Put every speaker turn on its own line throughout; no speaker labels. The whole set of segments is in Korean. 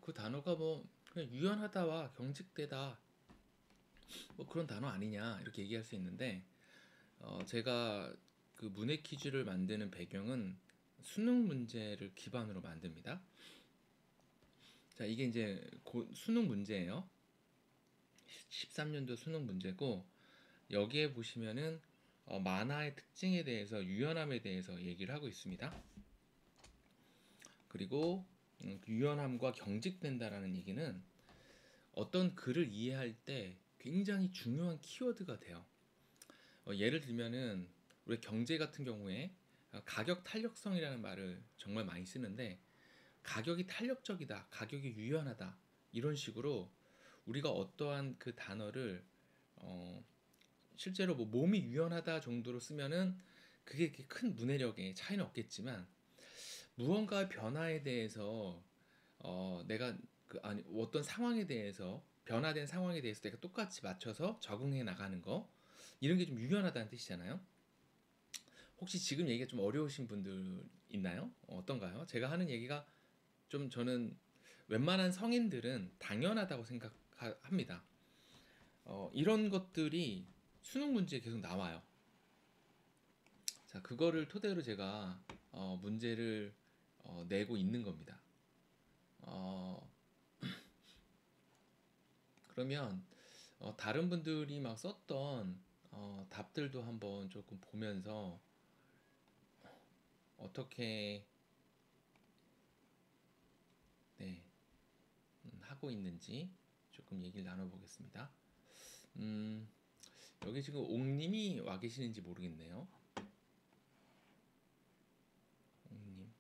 그 단어가 뭐 그냥 유연하다와 경직되다 뭐 그런 단어 아니냐 이렇게 얘기할 수 있는데 제가 그 문해 퀴즈를 만드는 배경은 수능 문제를 기반으로 만듭니다. 자, 이게 이제 수능 문제예요. 13년도 수능 문제고 여기에 보시면은 만화의 특징에 대해서 유연함에 대해서 얘기를 하고 있습니다. 그리고 유연함과 경직된다라는 얘기는 어떤 글을 이해할 때 굉장히 중요한 키워드가 돼요. 예를 들면은 우리 경제 같은 경우에 가격 탄력성이라는 말을 정말 많이 쓰는데 가격이 탄력적이다, 가격이 유연하다 이런 식으로 우리가 어떠한 그 단어를 실제로 뭐 몸이 유연하다 정도로 쓰면은 그게 이렇게 큰 문해력에 차이는 없겠지만 무언가의 변화에 대해서 내가 아니 어떤 상황에 대해서 변화된 상황에 대해서 내가 똑같이 맞춰서 적응해 나가는 거 이런 게 좀 유연하다는 뜻이잖아요. 혹시 지금 얘기가 좀 어려우신 분들 있나요? 어떤가요? 제가 하는 얘기가 좀 저는 웬만한 성인들은 당연하다고 생각합니다. 이런 것들이 수능 문제에 계속 나와요. 자, 그거를 토대로 제가 문제를 내고 있는 겁니다. 어, 그러면 다른 분들이 막 썼던 답들도 한번 조금 보면서 어떻게 네, 하고 있는지 조금 얘기를 나눠보겠습니다. 음, 여기 지금 옥님이 와 계시는지 모르겠네요. 옥님.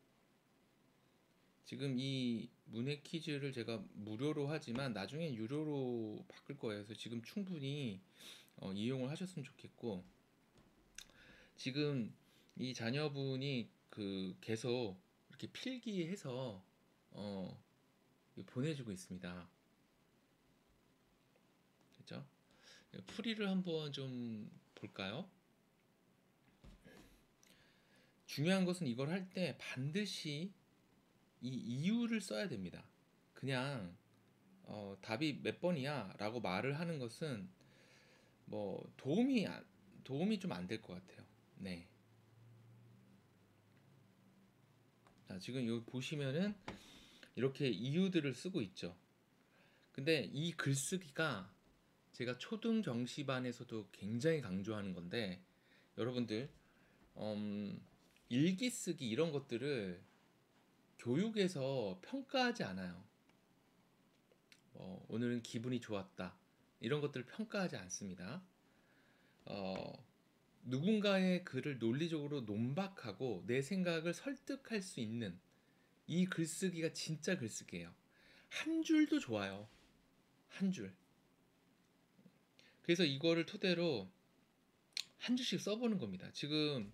지금 이 문해 퀴즈를 제가 무료로 하지만 나중에 유료로 바꿀 거예요. 그래서 지금 충분히 이용을 하셨으면 좋겠고 지금 이 자녀분이 그 계속 이렇게 필기해서 어, 보내주고 있습니다. 그죠? 풀이를 한번 좀 볼까요? 중요한 것은 이걸 할 때 반드시 이 이유를 써야 됩니다. 그냥 답이 몇 번이야 라고 말을 하는 것은 뭐 도움이 좀 안 될 것 같아요. 네. 자, 지금 여기 보시면은 이렇게 이유들을 쓰고 있죠. 근데 이 글쓰기가 제가 초등 정시반에서도 굉장히 강조하는 건데 여러분들 일기 쓰기 이런 것들을 교육에서 평가하지 않아요. 오늘은 기분이 좋았다 이런 것들을 평가하지 않습니다. 어, 누군가의 글을 논리적으로 논박하고 내 생각을 설득할 수 있는 이 글쓰기가 진짜 글쓰기예요. 한 줄도 좋아요. 한 줄. 그래서 이거를 토대로 한 줄씩 써보는 겁니다. 지금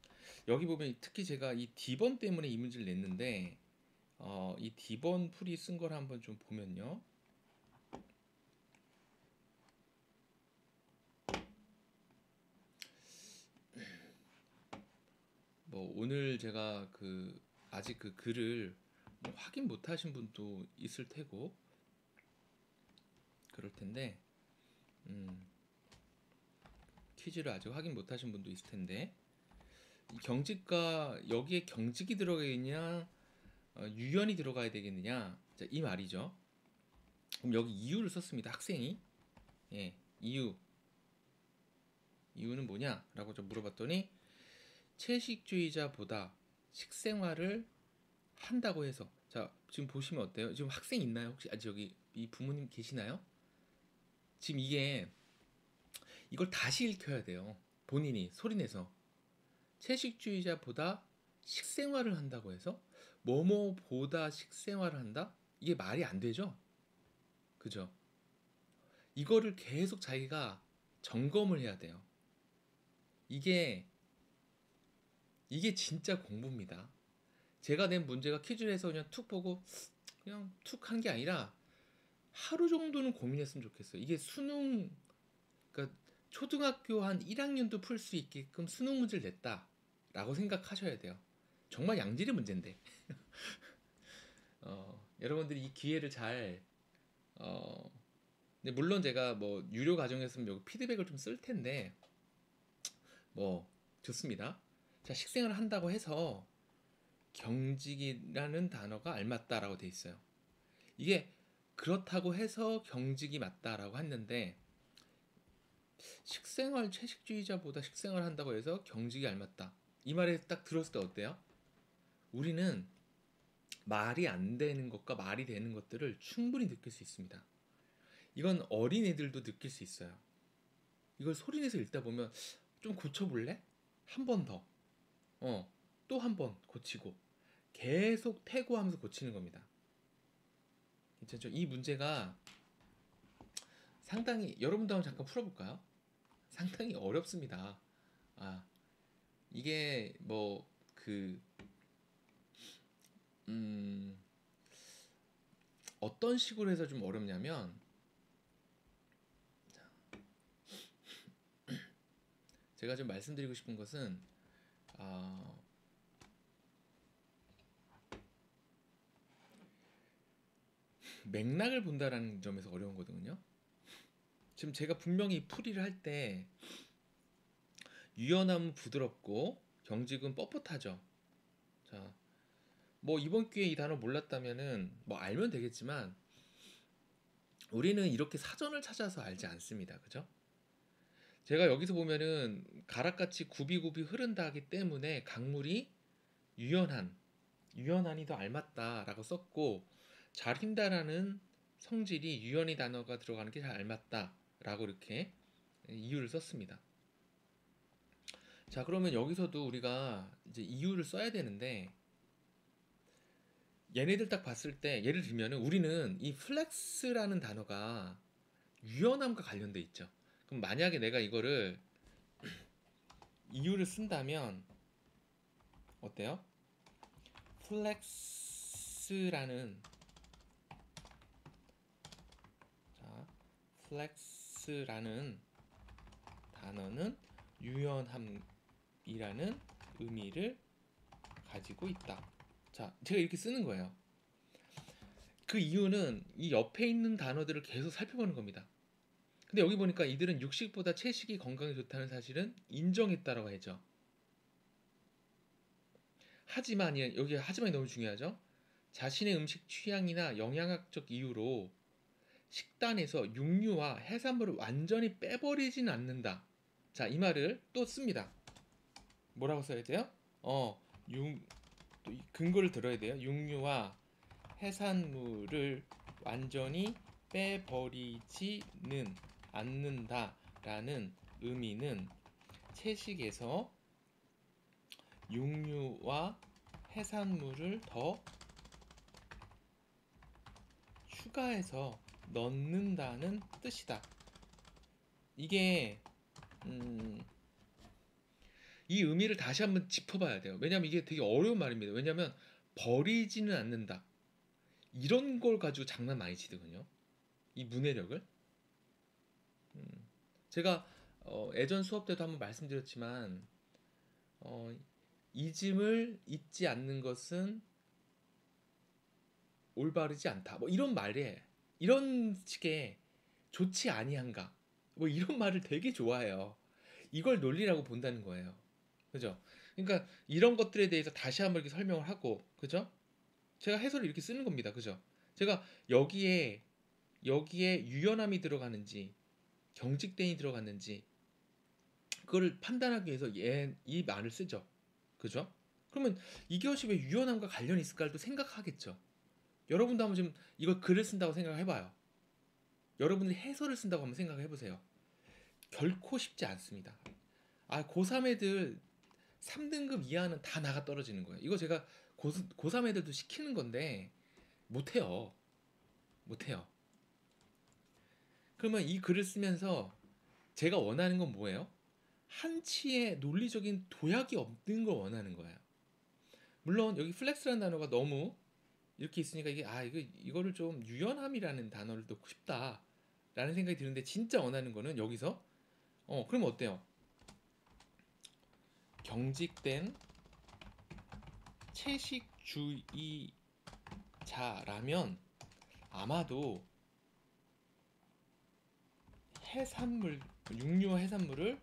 여기 보면 특히 제가 이 D번 때문에 이 문제를 냈는데 이 D번 풀이 쓴 걸 한번 좀 보면요. 뭐 오늘 제가 그 아직 그 글을 뭐 확인 못 하신 분도 있을 테고 그럴 텐데 퀴즈를 아직 확인 못 하신 분도 있을 텐데 이 경직과 여기에 경직이 들어가겠냐 유연이 들어가야 되겠느냐 자, 이 말이죠. 그럼 여기 이유를 썼습니다. 학생이 예, 이유는 뭐냐 라고 좀 물어봤더니 채식주의자보다 식생활을 한다고 해서 자 지금 보시면 어때요? 지금 학생 있나요? 혹시 아직 여기 이 부모님 계시나요? 지금 이걸 다시 읽혀야 돼요. 본인이 소리내서 채식주의자보다 식생활을 한다고 해서 뭐뭐보다 식생활을 한다? 이게 말이 안 되죠? 그죠? 이거를 계속 자기가 점검을 해야 돼요. 이게 진짜 공부입니다. 제가 낸 문제가 퀴즈에서 그냥 툭 보고 그냥 툭 한 게 아니라 하루 정도는 고민했으면 좋겠어요. 이게 수능 그러니까 초등학교 한 1학년도 풀 수 있게끔 수능 문제를 냈다라고 생각하셔야 돼요. 정말 양질의 문제인데. 여러분들이 이 기회를 잘 어, 근데 물론 제가 뭐 유료 과정이었으면 여기 피드백을 좀 쓸 텐데 뭐 좋습니다. 자, 식생을 한다고 해서 경직이라는 단어가 알맞다라고 돼 있어요. 이게 그렇다고 해서 경직이 맞다라고 했는데 식생활 채식주의자보다 식생활 한다고 해서 경직이 알맞다. 이 말에 딱 들었을 때 어때요? 우리는 말이 안 되는 것과 말이 되는 것들을 충분히 느낄 수 있습니다. 이건 어린애들도 느낄 수 있어요. 이걸 소리내서 읽다 보면 좀 고쳐볼래? 한 번 더. 또 한 번 고치고 계속 태고하면서 고치는 겁니다. 괜찮죠? 이 문제가 상당히 여러분도 한번 잠깐 풀어볼까요? 상당히 어렵습니다. 아, 이게 뭐 그 음, 어떤 식으로 해서 좀 어렵냐면 제가 좀 말씀드리고 싶은 것은 아, 맥락을 본다라는 점에서 어려운 거거든요. 지금 제가 분명히 풀이를 할 때 유연함은 부드럽고 경직은 뻣뻣하죠. 자, 뭐 이번 기회에 이 단어 몰랐다면은 뭐 알면 되겠지만 우리는 이렇게 사전을 찾아서 알지 않습니다. 그죠? 제가 여기서 보면은 가락같이 굽이굽이 흐른다 하기 때문에 강물이 유연한, 유연한이 더 알맞다라고 썼고 잘 휜다라는 성질이 유연이 단어가 들어가는 게 잘 알맞다라고 이렇게 이유를 썼습니다. 자, 그러면 여기서도 우리가 이제 이유를 써야 되는데 얘네들 딱 봤을 때 예를 들면은 우리는 이 플렉스라는 단어가 유연함과 관련돼 있죠. 그럼 만약에 내가 이거를 이유를 쓴다면 어때요? 플렉스라는 자, 플렉스라는 단어는 유연함이라는 의미를 가지고 있다. 자, 제가 이렇게 쓰는 거예요. 그 이유는 이 옆에 있는 단어들을 계속 살펴보는 겁니다. 근데 여기 보니까 이들은 육식보다 채식이 건강에 좋다는 사실은 인정했다라고 했죠. 하지만 여기 하지만이 너무 중요하죠. 자신의 음식 취향이나 영양학적 이유로 식단에서 육류와 해산물을 완전히 빼버리진 않는다. 자, 이 말을 또 씁니다. 뭐라고 써야 돼요? 또 근거를 들어야 돼요. 육류와 해산물을 완전히 빼버리지는 않는다라는 의미는 채식에서 육류와 해산물을 더 추가해서 넣는다는 뜻이다. 이게 이 의미를 다시 한번 짚어봐야 돼요. 왜냐하면 이게 되게 어려운 말입니다. 왜냐하면 버리지는 않는다. 이런 걸 가지고 장난 많이 치거든요. 이 문해력을. 제가 예전 수업 때도 한번 말씀드렸지만 이즘을 잊지 않는 것은 올바르지 않다. 뭐 이런 말에 이런 식의 좋지 아니한가. 뭐 이런 말을 되게 좋아해요. 이걸 논리라고 본다는 거예요. 그죠? 그러니까 이런 것들에 대해서 다시 한번 이렇게 설명을 하고, 그죠? 제가 해설을 이렇게 쓰는 겁니다. 그죠? 제가 여기에 유연함이 들어가는지 경직된이 들어갔는지 그걸 판단하기 위해서 이 말을 쓰죠. 그죠? 그러면 이것이 왜 유연함과 관련이 있을까를 또 생각하겠죠. 여러분도 한번 좀 이걸 글을 쓴다고 생각해봐요. 여러분들이 해설을 쓴다고 한번 생각해보세요. 결코 쉽지 않습니다. 고3 애들 3등급 이하는 다 나가 떨어지는 거예요. 이거 제가 고3 애들도 시키는 건데 못해요. 못해요. 그러면 이 글을 쓰면서 제가 원하는 건 뭐예요? 한치의 논리적인 도약이 없는 걸 원하는 거예요. 물론 여기 플렉스라는 단어가 너무 이렇게 있으니까 이거를 좀 유연함이라는 단어를 넣고 싶다라는 생각이 드는데 진짜 원하는 거는 여기서 그럼 어때요? 경직된 채식주의자는 자라면 아마도 해산물, 육류 해산물을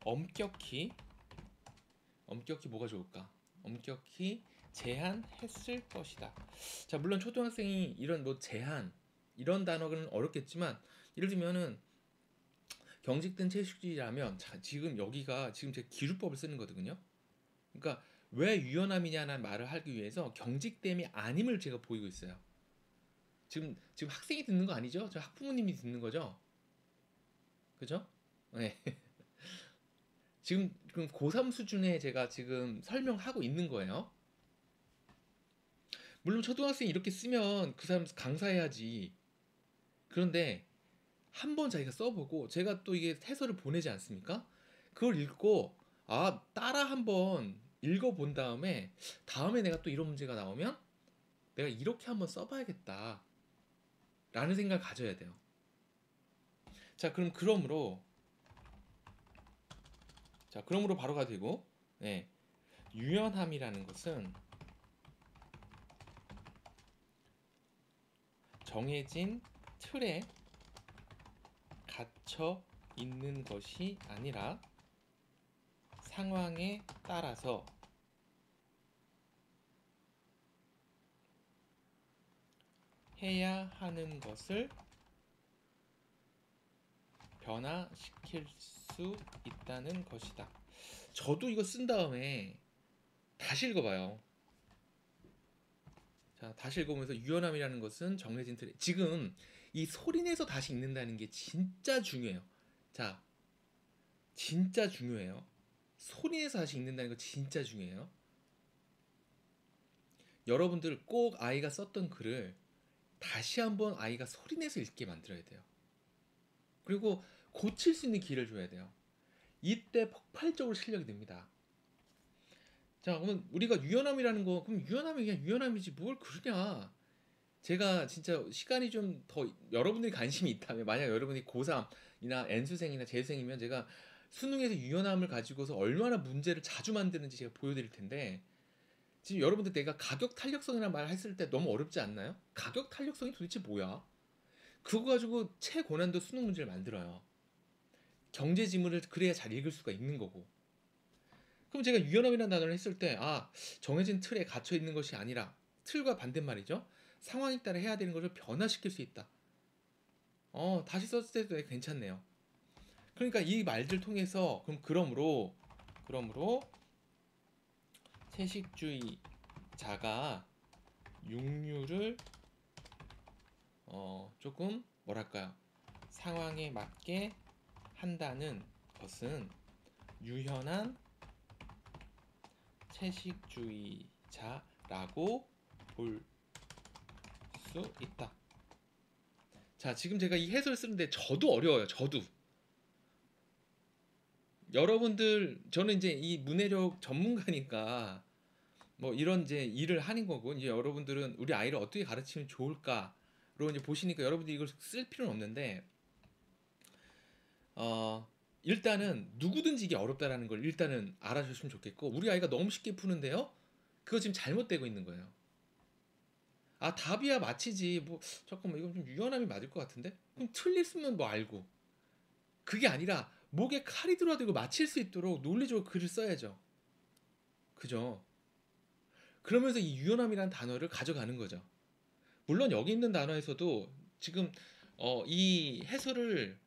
엄격히 뭐가 좋을까? 엄격히 제한했을 것이다. 자, 물론 초등학생이 이런 뭐 제한 이런 단어는 어렵겠지만 예를 들면은 경직된 채식주의라면 자, 지금 여기가 지금 제가 기류법을 쓰는 거거든요. 그러니까 왜 유연함이냐는 말을 하기 위해서 경직됨이 아님을 제가 보이고 있어요. 지금 학생이 듣는 거 아니죠? 저 학부모님이 듣는 거죠? 그죠? 네. 지금 고3 수준에 제가 지금 설명하고 있는 거예요. 물론 초등학생이 이렇게 쓰면 그 사람 강사해야지. 그런데 한번 자기가 써보고 제가 또 이게 해설을 보내지 않습니까? 그걸 읽고 아 따라 한번 읽어본 다음에 내가 또 이런 문제가 나오면 내가 이렇게 한번 써봐야겠다 라는 생각을 가져야 돼요. 자 그러므로 바로 가도 되고 네. 유연함이라는 것은 정해진 틀에 갇혀 있는 것이 아니라 상황에 따라서 해야 하는 것을 변화시킬 수 있다는 것이다. 저도 이거 쓴 다음에 다시 읽어봐요. 자, 다시 읽어보면서 유연함이라는 것은 정해진 틀에 지금 이 소리내서 다시 읽는다는 게 진짜 중요해요. 자, 진짜 중요해요. 소리내서 다시 읽는다는 거 진짜 중요해요. 여러분들 꼭 아이가 썼던 글을 다시 한번 아이가 소리내서 읽게 만들어야 돼요. 그리고 고칠 수 있는 기회를 줘야 돼요. 이때 폭발적으로 실력이 됩니다. 자, 그러면 우리가 유연함이라는 거 그럼 유연함이 그냥 유연함이지 뭘 그러냐. 제가 진짜 시간이 좀 더 여러분들이 관심이 있다면 만약 여러분이 고3이나 N수생이나 재수생이면 제가 수능에서 유연함을 가지고서 얼마나 문제를 자주 만드는지 제가 보여드릴 텐데 지금 여러분들 내가 가격 탄력성이라는 말 했을 때 너무 어렵지 않나요? 가격 탄력성이 도대체 뭐야? 그거 가지고 최고난도 수능 문제를 만들어요. 경제 지문을 그래야 잘 읽을 수가 있는 거고. 그럼 제가 유연함이라는 단어를 했을 때 정해진 틀에 갇혀 있는 것이 아니라 틀과 반대말이죠. 상황에 따라 해야 되는 것을 변화시킬 수 있다. 다시 썼을 때도 괜찮네요. 그러니까 이 말들 통해서 그러므로 채식주의자가 육류를 조금 뭐랄까요? 상황에 맞게 한다는 것은 유연한 채식주의자라고 볼 수 있다. 자, 지금 제가 이 해설을 쓰는데 저도 어려워요. 저도. 여러분들 저는 이제 이 문해력 전문가니까 뭐 이런 이제 일을 하는 거고 이제 여러분들은 우리 아이를 어떻게 가르치면 좋을까로 이제 보시니까 여러분들이 이걸 쓸 필요는 없는데 일단은 누구든지 이게 어렵다라는 걸 일단은 알아주시면 좋겠고 우리 아이가 너무 쉽게 푸는데요. 그거 지금 잘못되고 있는 거예요. 답이야 마치지 뭐 잠깐만 이건 좀 유연함이 맞을 것 같은데 그럼 틀렸으면 뭐 알고 그게 아니라 목에 칼이 들어와도 이거 맞힐 수 있도록 논리적으로 글을 써야죠. 그죠? 그러면서 이 유연함이라는 단어를 가져가는 거죠. 물론 여기 있는 단어에서도 지금 이 해설을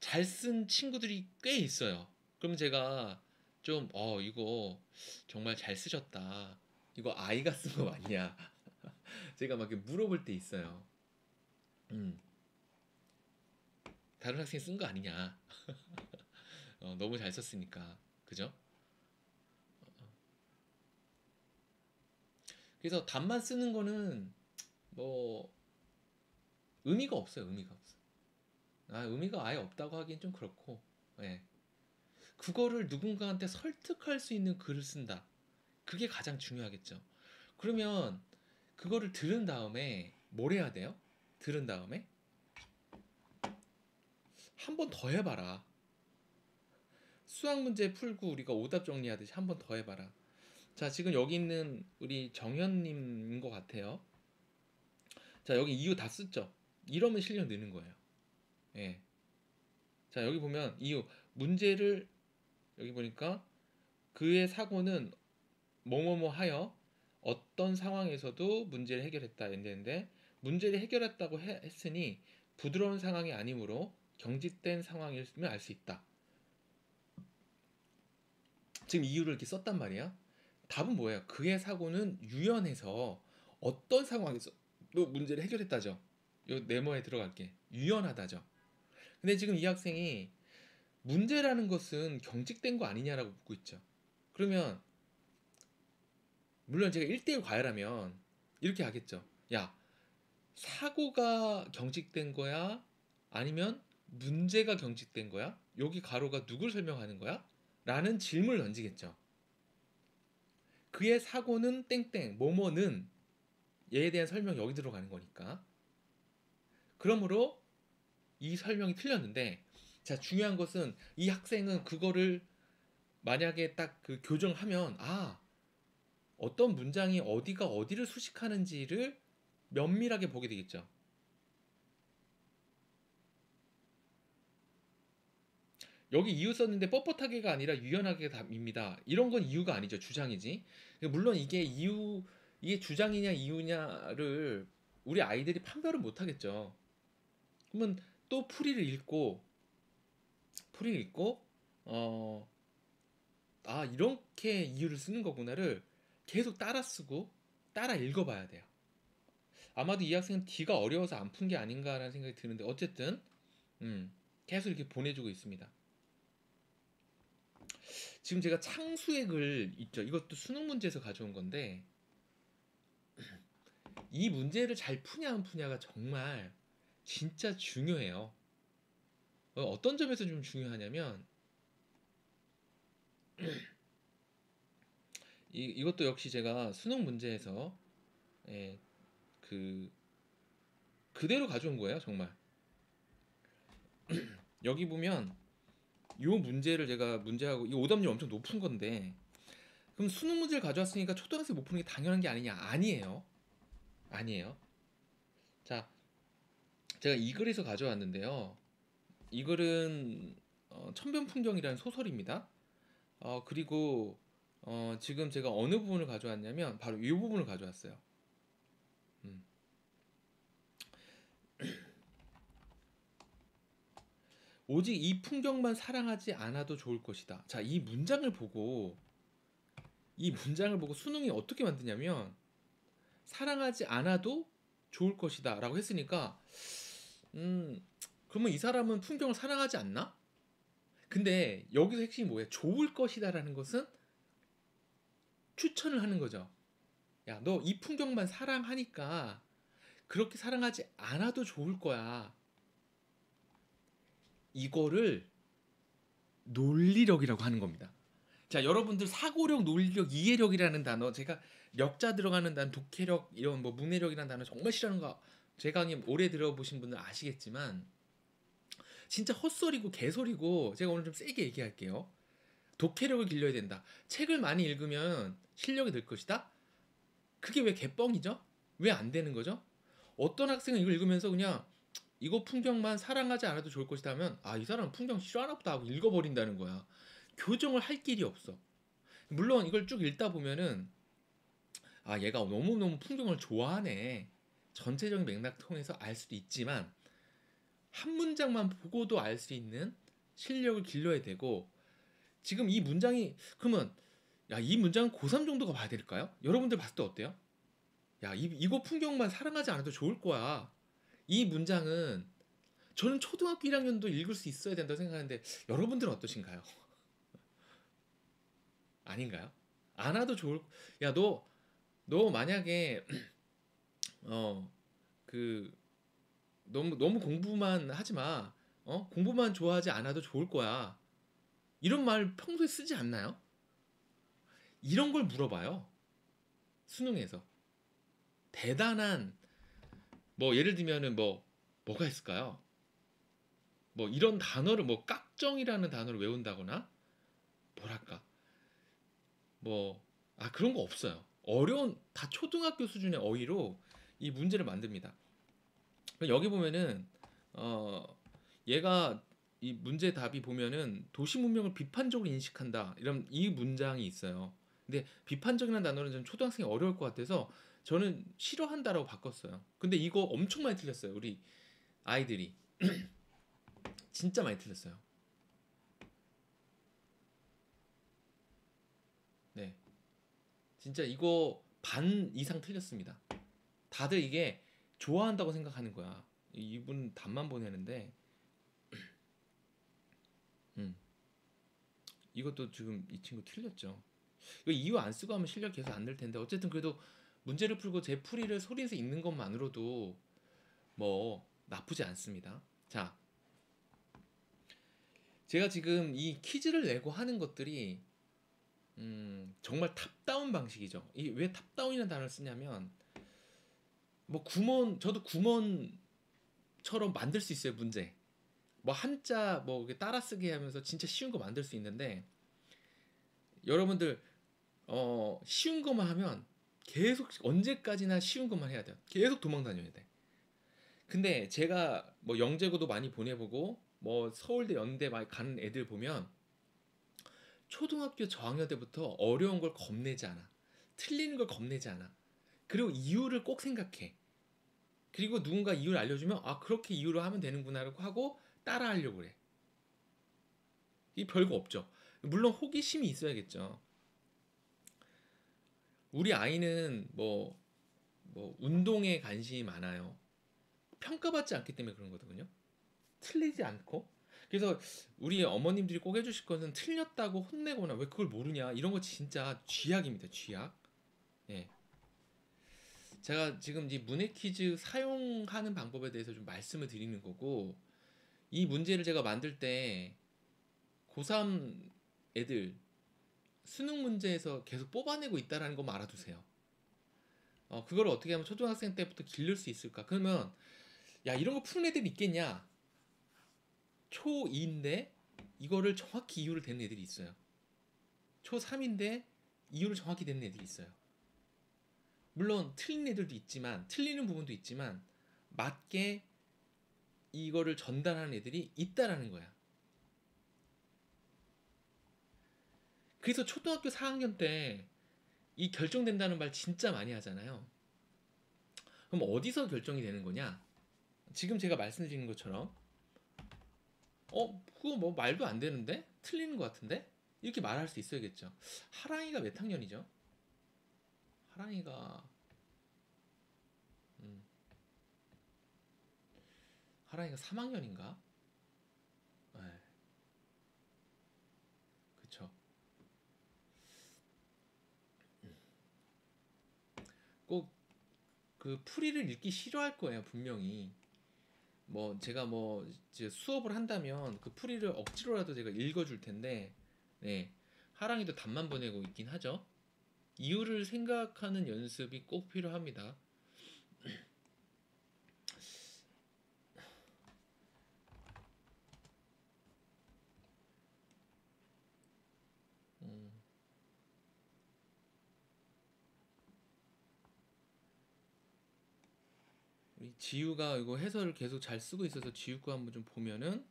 잘 쓴 친구들이 꽤 있어요. 그럼 제가 좀 이거 정말 잘 쓰셨다. 이거 아이가 쓴 거 맞냐? 제가 막 이렇게 물어볼 때 있어요. 다른 학생이 쓴 거 아니냐? 너무 잘 썼으니까. 그죠? 그래서 답만 쓰는 거는 뭐 의미가 없어요. 의미가 없어. 의미가 아예 없다고 하긴 좀 그렇고. 예. 그거를 누군가한테 설득할 수 있는 글을 쓴다. 그게 가장 중요하겠죠. 그러면 그거를 들은 다음에 뭘 해야 돼요? 들은 다음에 한 번 더 해봐라. 수학 문제 풀고 우리가 오답 정리하듯이 한 번 더 해봐라. 자, 지금 여기 있는 우리 정현님인 것 같아요. 자, 여기 이유 다 쓰죠. 이러면 실력 느는 거예요. 예. 자, 여기 보면 이유 문제를 여기 보니까 그의 사고는 뭐뭐뭐 하여 어떤 상황에서도 문제를 해결했다 했는데 문제를 해결했다고 했으니 부드러운 상황이 아니므로 경직된 상황이었으면 알 수 있다. 지금 이유를 이렇게 썼단 말이야. 답은 뭐예요? 그의 사고는 유연해서 어떤 상황에서도 문제를 해결했다죠. 요 네모에 들어갈게. 유연하다죠. 근데 지금 이 학생이 문제라는 것은 경직된 거 아니냐라고 묻고 있죠. 그러면 물론 제가 1대1 과외라면 이렇게 하겠죠. 야, 사고가 경직된 거야? 아니면 문제가 경직된 거야? 여기 가로가 누굴 설명하는 거야? 라는 질문을 던지겠죠. 그의 사고는 땡땡, 뭐뭐는 얘에 대한 설명이 여기 들어가는 거니까. 그러므로 이 설명이 틀렸는데, 자, 중요한 것은 이 학생은 그거를 만약에 딱 그 교정하면, 아, 어떤 문장이 어디가 어디를 수식하는지를 면밀하게 보게 되겠죠. 여기 이유 썼는데 뻣뻣하게가 아니라 유연하게가 답입니다. 이런 건 이유가 아니죠. 주장이지. 물론 이게 이게 주장이냐 이유냐를 우리 아이들이 판별을 못 하겠죠. 그러면 또 풀이를 읽고, 어, 아, 이렇게 이유를 쓰는 거구나를 계속 따라 쓰고 따라 읽어봐야 돼요. 아마도 이 학생은 D가 어려워서 안 푼 게 아닌가라는 생각이 드는데 어쨌든 계속 이렇게 보내주고 있습니다. 지금 제가 창수의 글 있죠. 이것도 수능 문제에서 가져온 건데 이 문제를 잘 푸냐 안 푸냐가 정말 진짜 중요해요. 어떤 점에서 좀 중요하냐면 이것도 역시 제가 수능 문제에서 예, 그대로 가져온 거예요, 정말. 여기 보면 이 문제를 제가 문제하고 이 오답률 엄청 높은 건데 그럼 수능 문제를 가져왔으니까 초등학생 못 푸는 게 당연한 게 아니냐? 아니에요. 아니에요. 자, 제가 이 글에서 가져왔는데요. 이 글은 천변풍경이라는 소설입니다. 그리고 지금 제가 어느 부분을 가져왔냐면 바로 이 부분을 가져왔어요. 오직 이 풍경만 사랑하지 않아도 좋을 것이다. 자, 이 문장을 보고 수능이 어떻게 만드냐면 사랑하지 않아도 좋을 것이다 라고 했으니까 그러면 이 사람은 풍경을 사랑하지 않나? 근데 여기서 핵심이 뭐예요? 좋을 것이다 라는 것은 추천을 하는 거죠. 야, 너 이 풍경만 사랑하니까 그렇게 사랑하지 않아도 좋을 거야. 이거를 논리력이라고 하는 겁니다. 자, 여러분들 사고력, 논리력, 이해력이라는 단어, 제가 력자 들어가는 단어, 독해력, 이런 뭐 문해력이라는 단어 정말 싫어하는 거 제 강의 오래 들어보신 분들 아시겠지만 진짜 헛소리고 개소리고 제가 오늘 좀 세게 얘기할게요. 독해력을 길러야 된다. 책을 많이 읽으면 실력이 늘 것이다. 그게 왜 개뻥이죠? 왜 안 되는 거죠? 어떤 학생은 이걸 읽으면서 그냥 이거 풍경만 사랑하지 않아도 좋을 것이다 하면 아, 이 사람은 풍경 싫어하나 보다 하고 읽어버린다는 거야. 교정을 할 길이 없어. 물론 이걸 쭉 읽다 보면은 아, 얘가 너무너무 풍경을 좋아하네. 전체적인 맥락 통해서 알 수도 있지만 한 문장만 보고도 알 수 있는 실력을 길러야 되고 지금 이 문장이 그러면 야, 이 문장은 고3 정도가 봐야 될까요? 여러분들 봤을 때 어때요? 야, 이거 풍경만 사랑하지 않아도 좋을 거야. 이 문장은 저는 초등학교 1학년도 읽을 수 있어야 된다고 생각하는데 여러분들은 어떠신가요? 아닌가요? 안 와도 좋을 야, 너 만약에 어 그 너무 공부만 하지 마. 공부만 좋아하지 않아도 좋을 거야. 이런 말 평소에 쓰지 않나요? 이런 걸 물어봐요. 수능에서. 대단한 뭐 예를 들면은 뭐가 있을까요? 뭐 이런 단어를 뭐 깍정이라는 단어를 외운다거나 뭐랄까 뭐 그런 거 없어요. 어려운 다 초등학교 수준의 어휘로 이 문제를 만듭니다. 여기 보면은 어 얘가 이 문제 답이 보면은 도시 문명을 비판적으로 인식한다 이런 이 문장이 있어요. 근데 비판적이라는 단어는 좀 초등학생이 어려울 것 같아서 저는 싫어한다라고 바꿨어요. 근데 이거 엄청 많이 틀렸어요. 우리 아이들이 진짜 많이 틀렸어요. 네, 진짜 이거 반 이상 틀렸습니다. 다들 이게 좋아한다고 생각하는 거야. 이분 답만 보내는데, 음, 이것도 지금 이 친구 틀렸죠. 이거 이유 안 쓰고 하면 실력 계속 안 늘 텐데 어쨌든 그래도 문제를 풀고 제 풀이를 소리내서 읽는 것만으로도 뭐 나쁘지 않습니다. 자, 제가 지금 이 퀴즈를 내고 하는 것들이 정말 탑다운 방식이죠. 이 왜 탑다운이라는 단어를 쓰냐면 뭐 구몬 저도 구몬처럼 만들 수 있어요 문제. 뭐 한자 뭐 따라쓰기 하면서 진짜 쉬운 거 만들 수 있는데 여러분들 쉬운 것만 하면 계속 언제까지나 쉬운 것만 해야 돼요. 계속 도망 다녀야 돼. 근데 제가 뭐 영재고도 많이 보내보고 뭐 서울대 연대 많이 가는 애들 보면 초등학교 저학년 때부터 어려운 걸 겁내지 않아. 틀리는 걸 겁내지 않아. 그리고 이유를 꼭 생각해. 그리고 누군가 이유를 알려주면 그렇게 이유로 하면 되는구나라고 하고 따라하려고 그래. 이 별거 없죠. 물론 호기심이 있어야겠죠. 우리 아이는 뭐 운동에 관심이 많아요. 평가받지 않기 때문에 그런 거거든요. 틀리지 않고. 그래서 우리 어머님들이 꼭 해주실 것은 틀렸다고 혼내거나 왜 그걸 모르냐 이런 거 진짜 쥐약입니다. 쥐약. 예. 제가 지금 이 문해 퀴즈 사용하는 방법에 대해서 좀 말씀을 드리는 거고 이 문제를 제가 만들 때 고3 애들 수능 문제에서 계속 뽑아내고 있다라는 거 알아두세요. 그걸 어떻게 하면 초등학생 때부터 기를 수 있을까? 그러면 야 이런 거 푸는 애들 있겠냐? 초2인데 이거를 정확히 이유를 대는 애들이 있어요. 초3인데 이유를 정확히 대는 애들이 있어요. 물론 틀린 애들도 있지만 틀리는 부분도 있지만 맞게 이거를 전달하는 애들이 있다라는 거야. 그래서 초등학교 4학년 때 이 결정된다는 말 진짜 많이 하잖아요. 그럼 어디서 결정이 되는 거냐? 지금 제가 말씀드리는 것처럼 그거 뭐 말도 안 되는데? 틀리는 것 같은데? 이렇게 말할 수 있어야겠죠. 하랑이가 몇 학년이죠? 하랑이가 음, 하랑이가 3학년인가? 네, 그쵸. 꼭 그 풀이를 읽기 싫어할 거예요, 분명히. 뭐 제가 뭐 이제 수업을 한다면 그 풀이를 억지로라도 제가 읽어줄 텐데, 네, 하랑이도 답만 보내고 있긴 하죠. 이유를 생각하는 연습이 꼭 필요합니다. 음, 우리 지우가 이거 해설을 계속 잘 쓰고 있어서 지우 거 한번 좀 보면은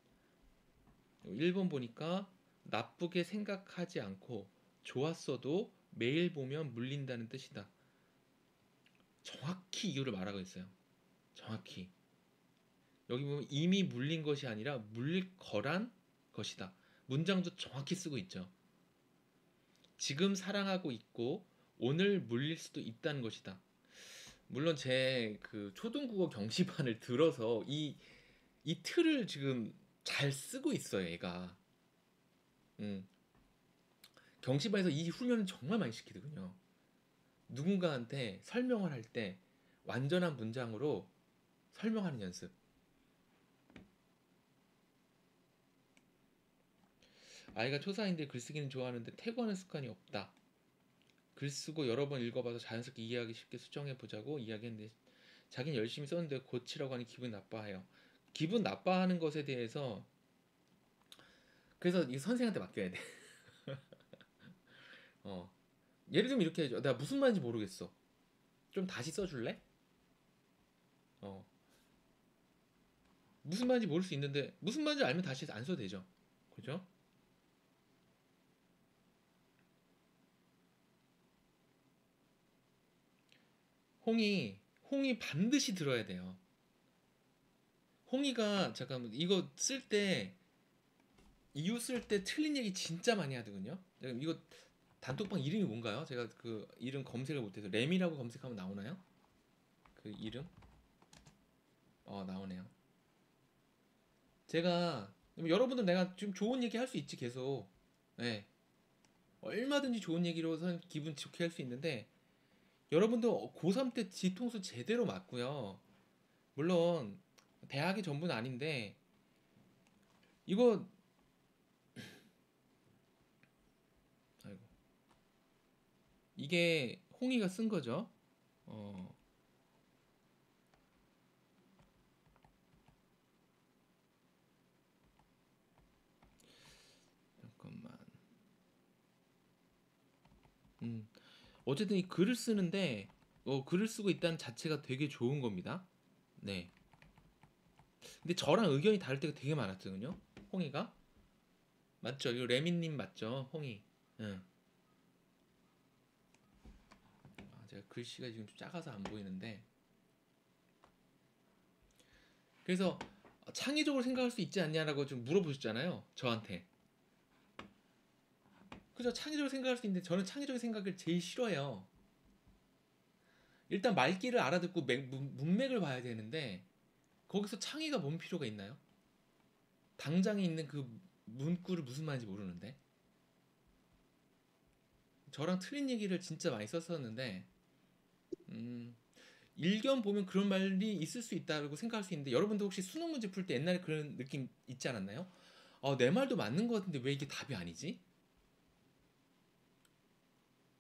1번 보니까 나쁘게 생각하지 않고 좋았어도 매일 보면 물린다는 뜻이다. 정확히 이유를 말하고 있어요. 정확히. 여기 보면 이미 물린 것이 아니라 물릴 거란 것이다. 문장도 정확히 쓰고 있죠. 지금 사랑하고 있고 오늘 물릴 수도 있다는 것이다. 물론 제 그 초등국어 경시반을 들어서 이 틀을 지금 잘 쓰고 있어요, 얘가. 음. 경시반에서 이 훈련을 정말 많이 시키거든요. 누군가한테 설명을 할 때 완전한 문장으로 설명하는 연습. 아이가 초사인데 글쓰기는 좋아하는데 태고하는 습관이 없다. 글 쓰고 여러 번 읽어봐서 자연스럽게 이해하기 쉽게 수정해 보자고 이야기했는데 자기는 열심히 썼는데 고치라고 하니 기분 나빠해요. 기분 나빠하는 것에 대해서 그래서 이 선생한테 맡겨야 돼. 어. 예를 들면 이렇게 해줘. 내가 무슨 말인지 모르겠어. 좀 다시 써줄래? 어. 무슨 말인지 모를 수 있는데 무슨 말인지 알면 다시 안 써도 되죠. 그죠? 홍이 반드시 들어야 돼요. 홍이가 잠깐만 이거 쓸 때 이유 쓸 때 틀린 얘기 진짜 많이 하거든요. 이거 단톡방 이름이 뭔가요? 제가 그 이름 검색을 못해서 램이라고 검색하면 나오나요? 그 이름? 나오네요. 제가 여러분들 내가 지금 좋은 얘기 할 수 있지 계속. 네. 얼마든지 좋은 얘기로 선 기분 좋게 할 수 있는데 여러분도 고3 때 뒤통수 제대로 맞고요. 물론 대학이 전부는 아닌데 이거 아이고 이게 홍이가 쓴 거죠. 어 잠깐만. 음 어쨌든 이 글을 쓰는데 글을 쓰고 있다는 자체가 되게 좋은 겁니다. 네. 근데 저랑 의견이 다를 때가 되게 많았거든요. 홍이가 맞죠? 이거 레미님 맞죠? 홍이. 응. 제가 글씨가 지금 좀 작아서 안 보이는데 그래서 창의적으로 생각할 수 있지 않냐라고 좀 물어보셨잖아요. 저한테. 그죠? 창의적으로 생각할 수 있는데 저는 창의적인 생각을 제일 싫어해요. 일단 말귀를 알아듣고 문맥을 봐야 되는데 거기서 창의가 뭔 필요가 있나요? 당장에 있는 그 문구를 무슨 말인지 모르는데 저랑 틀린 얘기를 진짜 많이 썼었는데 음, 일견 보면 그런 말이 있을 수 있다고 생각할 수 있는데 여러분도 혹시 수능 문제 풀 때 옛날에 그런 느낌 있지 않았나요? 내 말도 맞는 것 같은데 왜 이게 답이 아니지?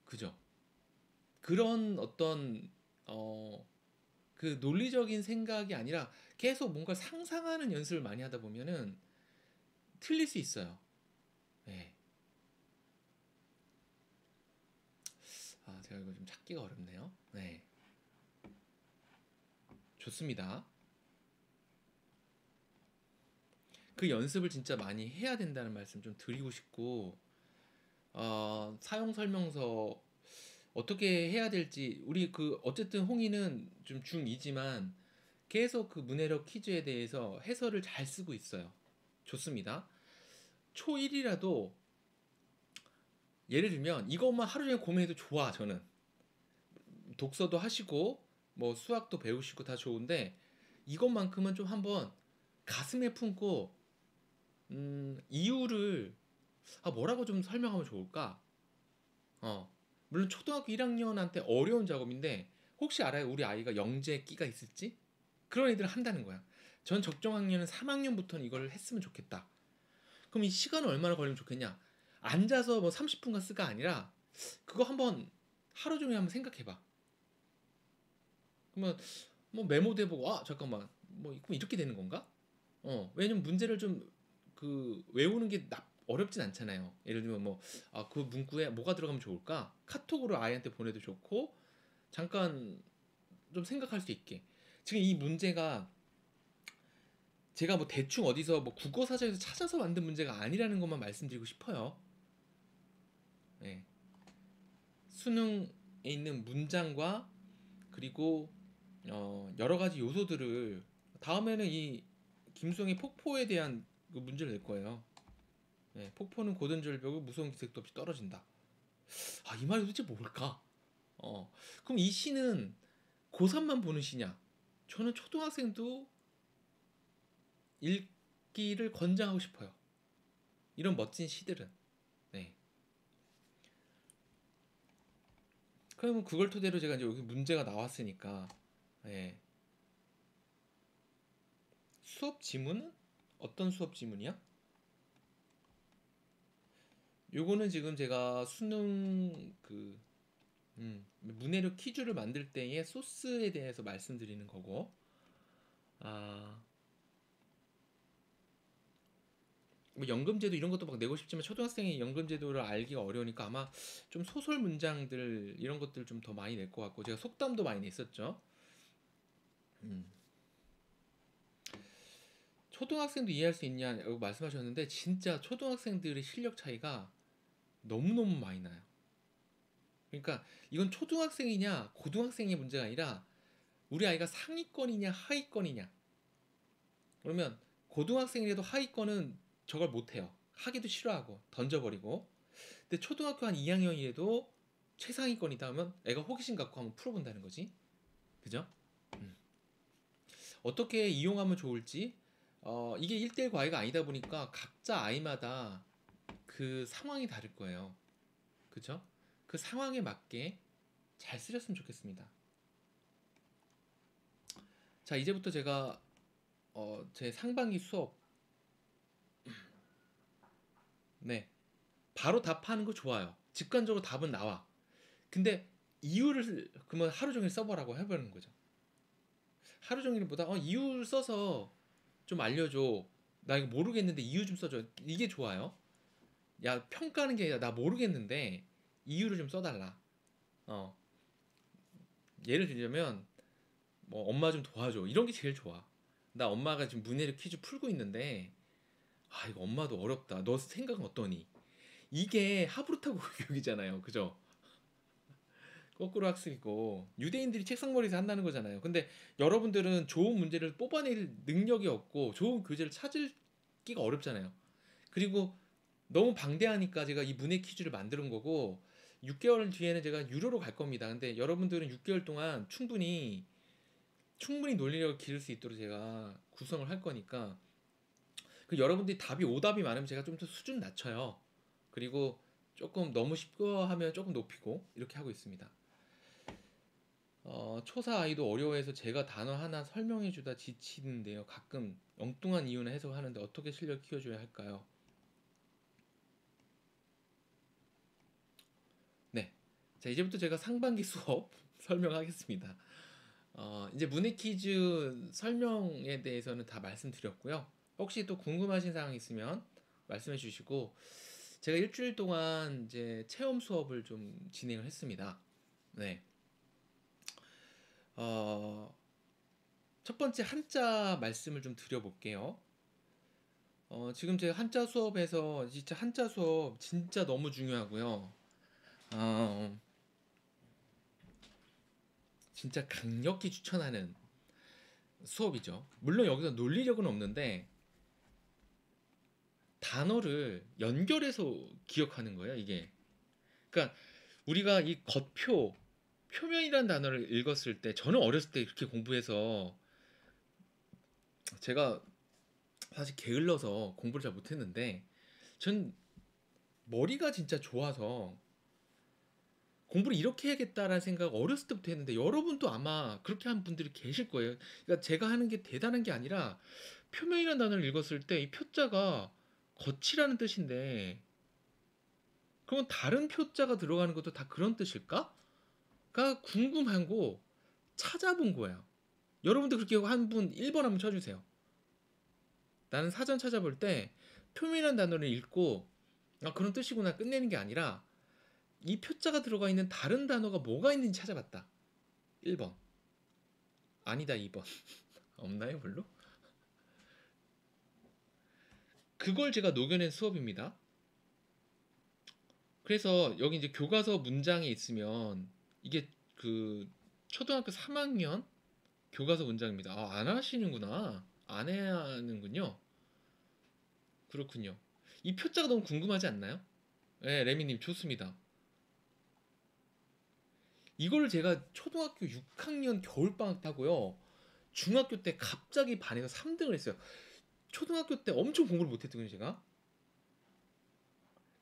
그죠? 그런 어떤 어, 그 논리적인 생각이 아니라 계속 뭔가 상상하는 연습을 많이 하다 보면은 틀릴 수 있어요. 네. 제가 이거 좀 찾기가 어렵네요. 네. 좋습니다. 그 연습을 진짜 많이 해야 된다는 말씀 좀 드리고 싶고, 사용 설명서 어떻게 해야 될지, 우리 그, 어쨌든 홍이는 좀 중2지만 계속 그 문해력 퀴즈에 대해서 해설을 잘 쓰고 있어요. 좋습니다. 초1이라도 예를 들면 이것만 하루 종일 고민해도 좋아, 저는. 독서도 하시고, 뭐 수학도 배우시고 다 좋은데, 이것만큼은 좀 한번 가슴에 품고, 이유를, 뭐라고 좀 설명하면 좋을까? 물론 초등학교 1학년한테 어려운 작업인데, 혹시 알아요? 우리 아이가 영재 끼가 있을지? 그런 애들을 한다는 거야. 전 적정 학년은 3학년부터는 이걸 했으면 좋겠다. 그럼 이 시간은 얼마나 걸리면 좋겠냐? 앉아서 뭐 30분간 쓰가 아니라, 그거 한번 하루 종일 한번 생각해봐. 그러면 뭐 메모도 해보고, 잠깐만, 뭐 그럼 이렇게 되는 건가? 왜냐면 문제를 좀 그 외우는 게 어렵진 않잖아요. 예를 들면 뭐 그 문구에 뭐가 들어가면 좋을까? 카톡으로 아이한테 보내도 좋고 잠깐 좀 생각할 수 있게. 지금 이 문제가 제가 뭐 대충 어디서 뭐 국어 사전에서 찾아서 만든 문제가 아니라는 것만 말씀드리고 싶어요. 네. 수능에 있는 문장과 그리고 여러 가지 요소들을 다음에는 이 김수영의 폭포에 대한 그 문제를 낼 거예요. 네, 폭포는 고든 절벽을 무서운 기색도 없이 떨어진다. 이 말이 도대체 뭘까? 그럼 이 시는 고3만 보는 시냐? 저는 초등학생도 읽기를 권장하고 싶어요. 이런 멋진 시들은. 네. 그러면 그걸 토대로 제가 이제 여기 문제가 나왔으니까, 네. 수업 지문은? 어떤 수업 지문이야? 요거는 지금 제가 수능 문해력 퀴즈를 만들 때의 소스에 대해서 말씀드리는 거고, 아, 뭐 연금제도 이런 것도 막 내고 싶지만 초등학생이 연금제도를 알기가 어려우니까 아마 좀 소설 문장들 이런 것들 좀 더 많이 낼 것 같고 제가 속담도 많이 냈었죠. 음. 초등학생도 이해할 수 있냐고 말씀하셨는데 진짜 초등학생들의 실력 차이가 너무너무 많이 나요. 그러니까 이건 초등학생이냐 고등학생의 문제가 아니라 우리 아이가 상위권이냐 하위권이냐. 그러면 고등학생이라도 하위권은 저걸 못해요. 하기도 싫어하고 던져버리고. 근데 초등학교 한 2학년이라도 최상위권이다 하면 애가 호기심 갖고 한번 풀어본다는 거지. 그죠? 음. 어떻게 이용하면 좋을지 이게 1대1 과외가 아니다 보니까 각자 아이마다 그 상황이 다를 거예요. 그죠? 그 상황에 맞게 잘 쓰셨으면 좋겠습니다. 자, 이제부터 제가 제 상반기 수업 네 바로 답하는 거 좋아요. 직관적으로 답은 나와. 근데 이유를 그러면 하루 종일 써보라고 해보는 거죠. 하루 종일보다 이유를 써서 좀 알려줘. 나 이거 모르겠는데 이유 좀 써줘. 이게 좋아요. 야 평가하는 게 아니라 나 모르겠는데 이유를 좀 써달라. 어 예를 들자면 뭐 엄마 좀 도와줘. 이런 게 제일 좋아. 나 엄마가 지금 문해력 퀴즈 풀고 있는데 아 이거 엄마도 어렵다. 너 생각은 어떠니? 이게 하브루타 교육이잖아요. 그죠? 거꾸로 학습이고 유대인들이 책상머리에서 한다는 거잖아요. 근데 여러분들은 좋은 문제를 뽑아낼 능력이 없고 좋은 교재를 찾기가 어렵잖아요. 그리고 너무 방대하니까 제가 이 문해 퀴즈를 만드는 거고 6개월 뒤에는 제가 유료로 갈 겁니다. 근데 여러분들은 6개월 동안 충분히 논리력을 기를 수 있도록 제가 구성을 할 거니까 그 여러분들이 답이 오답이 많으면 제가 좀 더 수준 낮춰요. 그리고 조금 너무 쉽고 하면 조금 높이고 이렇게 하고 있습니다. 초사 아이도 어려워해서 제가 단어 하나 설명해주다 지치는데요. 가끔 엉뚱한 이유는 해석하는데 어떻게 실력 키워줘야 할까요? 네. 자, 이제부터 제가 상반기 수업 설명하겠습니다. 이제 문해 퀴즈 설명에 대해서는 다 말씀드렸고요. 혹시 또 궁금하신 사항 있으면 말씀해 주시고, 제가 일주일 동안 이제 체험 수업을 좀 진행을 했습니다. 네. 어, 첫 번째 한자 말씀을 좀 드려볼게요. 지금 제가 한자 수업에서 진짜 한자 수업 진짜 너무 중요하고요. 어, 진짜 강력히 추천하는 수업이죠. 물론 여기서 논리력은 없는데 단어를 연결해서 기억하는 거예요, 이게. 그러니까 우리가 이 표면이라는 단어를 읽었을 때 저는 어렸을 때 그렇게 공부해서 제가 사실 게을러서 공부를 잘 못했는데 전 머리가 진짜 좋아서 공부를 이렇게 해야겠다라는 생각 어렸을 때부터 했는데 여러분도 아마 그렇게 하는 분들이 계실 거예요. 그러니까 제가 하는 게 대단한 게 아니라 표면이라는 단어를 읽었을 때 이 표자가 거치라는 뜻인데 그러면 다른 표자가 들어가는 것도 다 그런 뜻일까? 가 궁금하고 찾아본 거예요. 여러분도 그렇게 한 분 1번 한번 쳐주세요. 나는 사전 찾아볼 때 표면이라는 단어를 읽고 아 그런 뜻이구나 끝내는 게 아니라 이 표자가 들어가 있는 다른 단어가 뭐가 있는지 찾아봤다. 1번. 아니다 2번. 없나요 별로? 그걸 제가 녹여낸 수업입니다. 그래서 여기 이제 교과서 문장에 있으면 이게 그 초등학교 3학년 교과서 문장입니다. 아, 안 하시는구나. 안 해야 하는군요. 그렇군요. 이 표자가 너무 궁금하지 않나요? 네, 레미님 좋습니다. 이걸 제가 초등학교 6학년 겨울방학 타고요. 중학교 때 갑자기 반에서 3등을 했어요. 초등학교 때 엄청 공부를 못했거든요, 제가.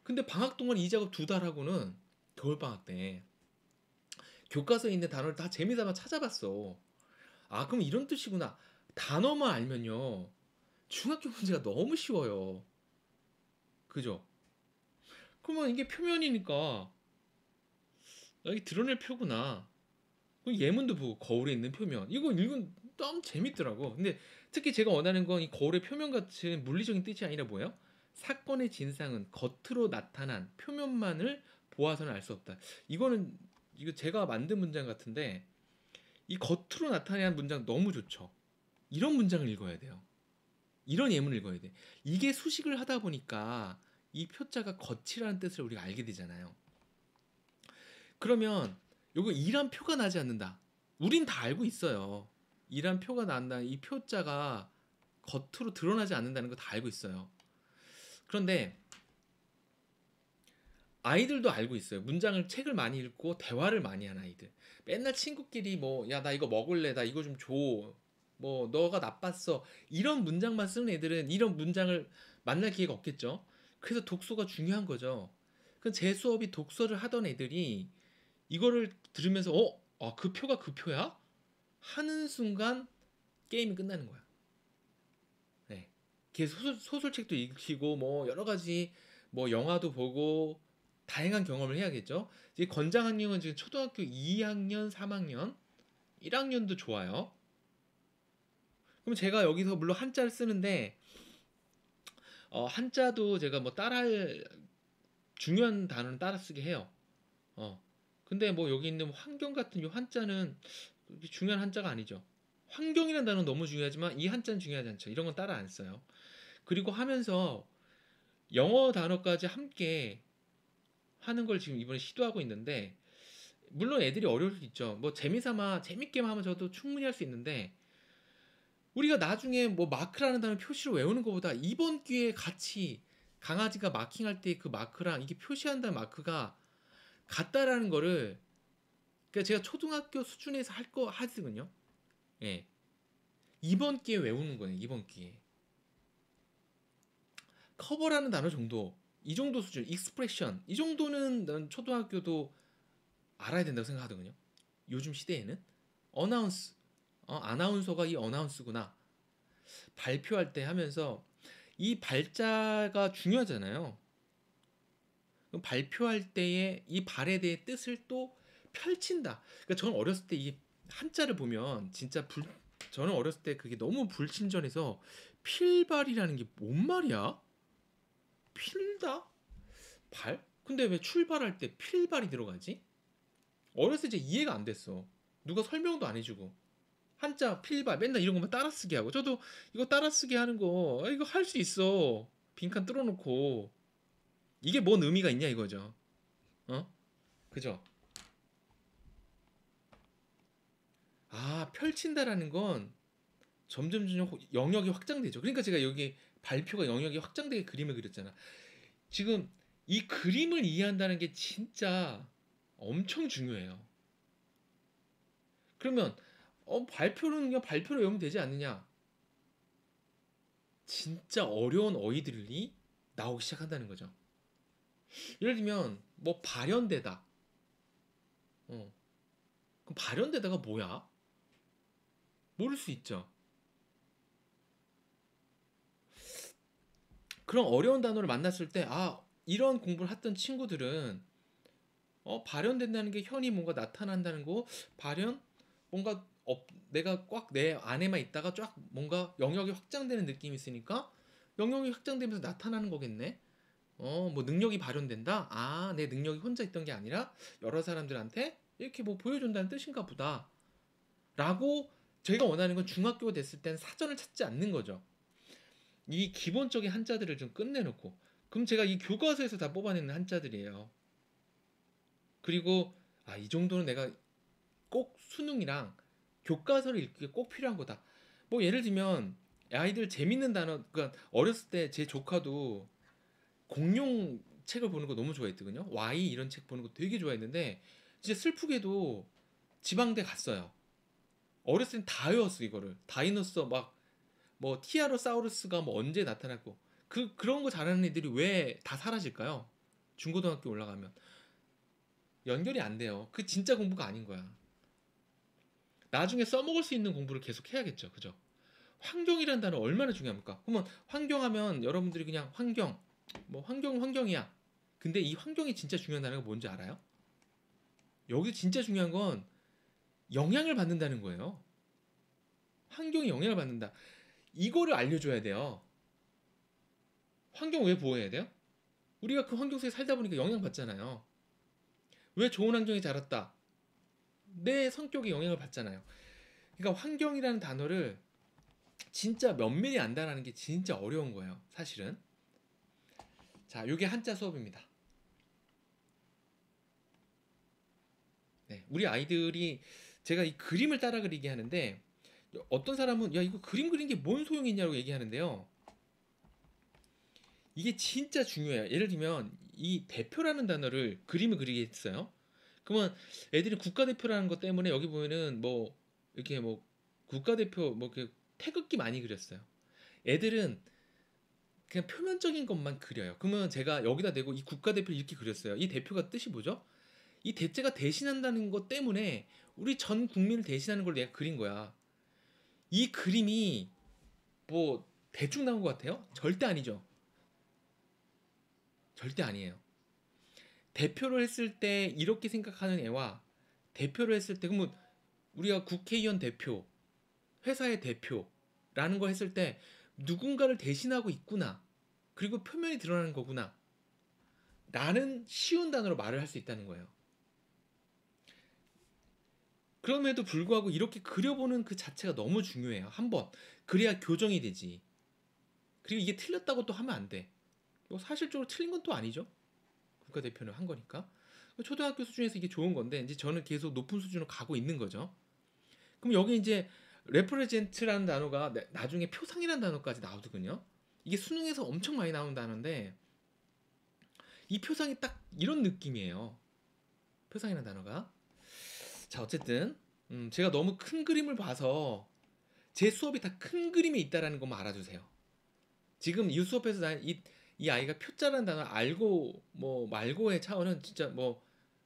근데 방학 동안 이 작업 2달 하고는 겨울방학 때 교과서에 있는 단어를 다 재미삼아 찾아봤어. 아, 그럼 이런 뜻이구나. 단어만 알면요. 중학교 문제가 너무 쉬워요. 그죠? 그러면 이게 표면이니까 여기 드러낼 표구나. 예문도 보고 거울에 있는 표면. 이거 읽으면 너무 재밌더라고. 근데 특히 제가 원하는 건 이 거울의 표면 같은 물리적인 뜻이 아니라 뭐예요? 사건의 진상은 겉으로 나타난 표면만을 보아서는 알 수 없다. 이거 제가 만든 문장 같은데 이 겉으로 나타난 문장 너무 좋죠. 이런 문장을 읽어야 돼요. 이런 예문을 읽어야 돼. 이게 수식을 하다 보니까 이 표자가 겉이라는 뜻을 우리가 알게 되잖아요. 그러면 요거 이란 표가 나지 않는다. 우린 다 알고 있어요. 이란 표가 난다. 이 표자가 겉으로 드러나지 않는다는 거 다 알고 있어요. 그런데 아이들도 알고 있어요. 책을 많이 읽고 대화를 많이 하는 아이들. 맨날 친구끼리 뭐, 야, 나 이거 먹을래. 나 이거 좀 줘. 뭐, 너가 나빴어. 이런 문장만 쓰는 애들은 이런 문장을 만날 기회가 없겠죠. 그래서 독서가 중요한 거죠. 제 수업이 독서를 하던 애들이 이거를 들으면서, 그 표가 그 표야? 하는 순간 게임이 끝나는 거야. 네. 소설책도 읽히고, 뭐, 여러 가지, 뭐, 영화도 보고, 다양한 경험을 해야겠죠. 이제 권장학령은 지금 초등학교 2학년, 3학년, 1학년도 좋아요. 그럼 제가 여기서 물론 한자를 쓰는데 한자도 제가 뭐 따라할 중요한 단어는 따라 쓰게 해요. 근데 뭐 여기 있는 환경 같은 이 한자는 중요한 한자가 아니죠. 환경이라는 단어는 너무 중요하지만 이 한자는 중요하지 않죠. 이런 건 따라 안 써요. 그리고 하면서 영어 단어까지 함께 하는 걸 지금 이번에 시도하고 있는데 물론 애들이 어려울 수 있죠. 뭐 재미삼아 재밌게만 하면 저도 충분히 할 수 있는데 우리가 나중에 뭐 마크라는 단어 표시로 외우는 것보다 이번 기회에 같이 강아지가 마킹할 때 그 마크랑 이게 표시한다는 마크가 같다라는 거를 그러니까 제가 초등학교 수준에서 하거든요. 예. 이번 기회에 외우는 거예요. 이번 기회에. 커버라는 단어 정도 이 정도 수준 익스프레션 이 정도는 난 초등학교도 알아야 된다고 생각하거든요. 요즘 시대에는 어나운스 아나운서가 이 어나운스구나 발표할 때 하면서 이 발자가 중요하잖아요. 그럼 발표할 때의 이 발에 대해 뜻을 또 펼친다. 그러니까 저는 어렸을 때 이 한자를 보면 진짜 저는 어렸을 때 그게 너무 불친절해서 필발이라는 게 뭔 말이야? 필다? 발? 근데 왜 출발할 때 필발이 들어가지? 어렸을 때 이해가 안 됐어. 누가 설명도 안 해주고. 한자 필발 맨날 이런 것만 따라쓰기 하고 저도 이거 따라쓰기 하는 거 이거 할 수 있어. 빈칸 뚫어놓고 이게 뭔 의미가 있냐 이거죠. 그죠? 펼친다라는 건 점점 영역이 확장되죠. 그러니까 제가 여기 발표가 영역이 확장되게 그림을 그렸잖아. 지금 이 그림을 이해한다는 게 진짜 엄청 중요해요. 그러면 발표는 그냥 발표로 외우면 되지 않느냐? 진짜 어려운 어휘들이 나오기 시작한다는 거죠. 예를 들면 뭐 발현되다. 그럼 발현되다가 뭐야? 모를 수 있죠. 그런 어려운 단어를 만났을 때 이런 공부를 했던 친구들은 발현된다는 게 현이 뭔가 나타난다는 거 발현 뭔가 내가 꽉 내 안에만 있다가 쫙 뭔가 영역이 확장되는 느낌이 있으니까 영역이 확장되면서 나타나는 거겠네. 뭐 능력이 발현된다. 내 능력이 혼자 있던 게 아니라 여러 사람들한테 이렇게 뭐 보여준다는 뜻인가 보다. 라고 저희가 원하는 건 중학교가 됐을 때는 사전을 찾지 않는 거죠. 이 기본적인 한자들을 좀 끝내놓고 그럼 제가 이 교과서에서 다 뽑아내는 한자들이에요. 그리고 이 정도는 내가 꼭 수능이랑 교과서를 읽기 꼭 필요한 거다. 뭐 예를 들면 아이들 재밌는 단어 그러니까 어렸을 때 제 조카도 공룡 책을 보는 거 너무 좋아했거든요. Y 이런 책 보는 거 되게 좋아했는데 진짜 슬프게도 지방대 갔어요. 어렸을 땐 다 외웠어 이거를. 다이노서 막 뭐 티아로사우루스가 뭐 언제 나타났고 그런 거 잘하는 애들이 왜 다 사라질까요? 중고등학교 올라가면 연결이 안 돼요. 그 진짜 공부가 아닌 거야. 나중에 써먹을 수 있는 공부를 계속 해야겠죠. 그죠? 환경이라는 단어 얼마나 중요합니까? 그러면 환경하면 여러분들이 그냥 뭐 환경이야. 근데 이 환경이 진짜 중요한 단어가 뭔지 알아요? 여기 진짜 중요한 건 영향을 받는다는 거예요. 환경이 영향을 받는다. 이거를 알려줘야 돼요. 환경 왜 보호해야 돼요? 우리가 그 환경 속에 살다 보니까 영향받잖아요. 왜 좋은 환경에 자랐다? 내 성격에 영향을 받잖아요. 그러니까 환경이라는 단어를 진짜 면밀히 안다라는 게 진짜 어려운 거예요. 사실은. 자, 요게 한자 수업입니다. 네, 우리 아이들이 제가 이 그림을 따라 그리게 하는데 어떤 사람은 야 이거 그림 그린 게 뭔 소용이 있냐고 얘기하는데요. 이게 진짜 중요해요. 예를 들면 이 대표라는 단어를 그림을 그리게 했어요. 그러면 애들이 국가대표라는 것 때문에 여기 보면은 뭐 이렇게 뭐 국가대표 뭐 이렇게 태극기 많이 그렸어요. 애들은 그냥 표면적인 것만 그려요. 그러면 제가 여기다 대고 이 국가대표를 이렇게 그렸어요. 이 대표가 뜻이 뭐죠? 이 대체가 대신한다는 것 때문에 우리 전 국민을 대신하는 걸 내가 그린 거야. 이 그림이 뭐 대충 나온 것 같아요? 절대 아니죠. 절대 아니에요. 대표를 했을 때 이렇게 생각하는 애와 대표를 했을 때 그러면 우리가 국회의원 대표, 회사의 대표라는 거 했을 때 누군가를 대신하고 있구나. 그리고 표면이 드러나는 거구나. 라는 쉬운 단어로 말을 할 수 있다는 거예요. 그럼에도 불구하고 이렇게 그려보는 그 자체가 너무 중요해요. 한번 그래야 교정이 되지. 그리고 이게 틀렸다고 또 하면 안 돼. 사실적으로 틀린 건 또 아니죠. 국가대표는 한 거니까. 초등학교 수준에서 이게 좋은 건데 이제 저는 계속 높은 수준으로 가고 있는 거죠. 그럼 여기 이제 레프레젠트라는 단어가 나중에 표상이라는 단어까지 나오거든요. 이게 수능에서 엄청 많이 나오는 단어인데 이 표상이 딱 이런 느낌이에요. 표상이라는 단어가. 자, 어쨌든 제가 너무 큰 그림을 봐서 제 수업이 다 큰 그림에 있다라는 것만 알아주세요. 지금 이 수업에서 이 아이가 표자라는 단어 알고 뭐 말고의 차원은 진짜 뭐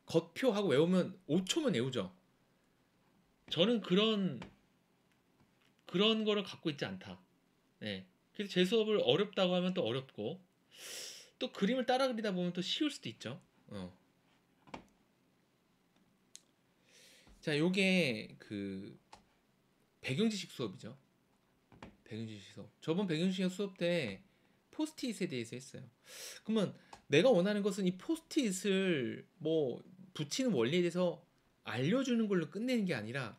겉표하고 외우면 5초면 외우죠. 저는 그런 거를 갖고 있지 않다. 네. 그래서 제 수업을 어렵다고 하면 또 어렵고 또 그림을 따라 그리다 보면 또 쉬울 수도 있죠. 자, 요게 그 배경지식 수업이죠. 배경지식 수업. 저번 배경지식 수업 때 포스트잇에 대해서 했어요. 그러면 내가 원하는 것은 이 포스트잇을 뭐 붙이는 원리에 대해서 알려주는 걸로 끝내는 게 아니라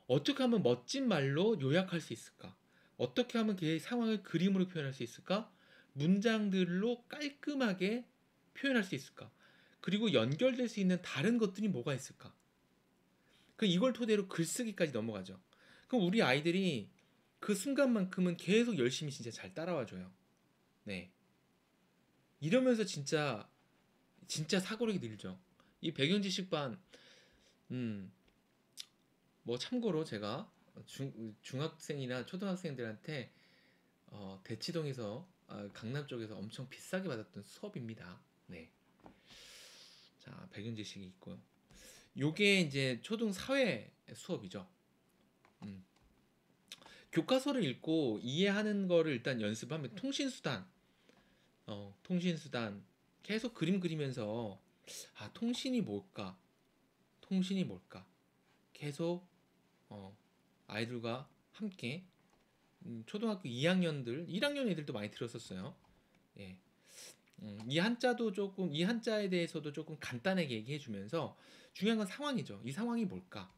어떻게 하면 멋진 말로 요약할 수 있을까? 어떻게 하면 그 상황을 그림으로 표현할 수 있을까? 문장들로 깔끔하게 표현할 수 있을까? 그리고 연결될 수 있는 다른 것들이 뭐가 있을까? 이걸 토대로 글쓰기까지 넘어가죠. 그럼 우리 아이들이 그 순간만큼은 계속 열심히 진짜 잘 따라와 줘요. 네. 이러면서 진짜 사고력이 늘죠. 이 배경지식반 뭐 참고로 제가 중학생이나 초등학생들한테 대치동에서 강남 쪽에서 엄청 비싸게 받았던 수업입니다. 네. 자, 배경지식이 있고요. 요게 이제 초등 사회 수업이죠. 교과서를 읽고 이해하는 거를 일단 연습하면 통신수단 계속 그림 그리면서 통신이 뭘까? 통신이 뭘까? 계속 아이들과 함께 초등학교 2학년들, 1학년 애들도 많이 들었었어요. 예. 이 한자에 대해서도 조금 간단하게 얘기해주면서 중요한 건 상황이죠. 이 상황이 뭘까?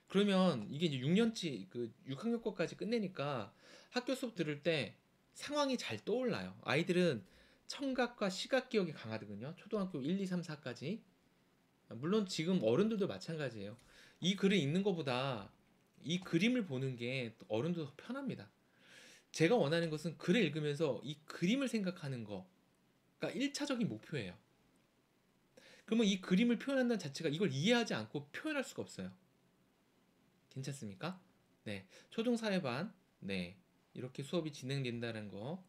그러면 이게 이제 6년치 그 6학년 거까지 끝내니까 학교 수업 들을 때 상황이 잘 떠올라요. 아이들은 청각과 시각 기억이 강하거든요. 초등학교 1, 2, 3, 4까지. 물론 지금 어른들도 마찬가지예요. 이 글을 읽는 것보다 이 그림을 보는 게 어른도 더 편합니다. 제가 원하는 것은 글을 읽으면서 이 그림을 생각하는 거가 1차적인 목표예요. 그러면 이 그림을 표현한다는 자체가 이걸 이해하지 않고 표현할 수가 없어요. 괜찮습니까? 네. 초등사회반, 네. 이렇게 수업이 진행된다는 거.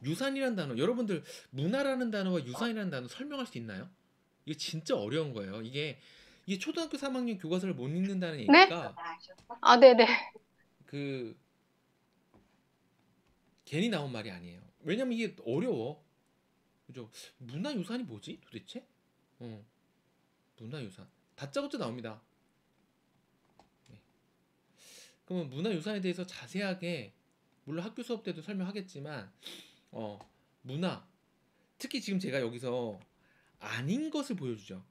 유산이라는 단어, 여러분들 문화라는 단어와 유산이라는 단어 설명할 수 있나요? 이게 진짜 어려운 거예요. 이게 초등학교 3학년 교과서를 못 읽는다는
네?
얘기가
네네.
그 괜히 나온 말이 아니에요. 왜냐면 이게 어려워. 그죠? 문화유산이 뭐지? 도대체? 문화유산. 다짜고짜 나옵니다. 네. 그러면 문화유산에 대해서 자세하게 물론 학교 수업 때도 설명하겠지만 어, 문화. 특히 지금 제가 여기서 아닌 것을 보여주죠.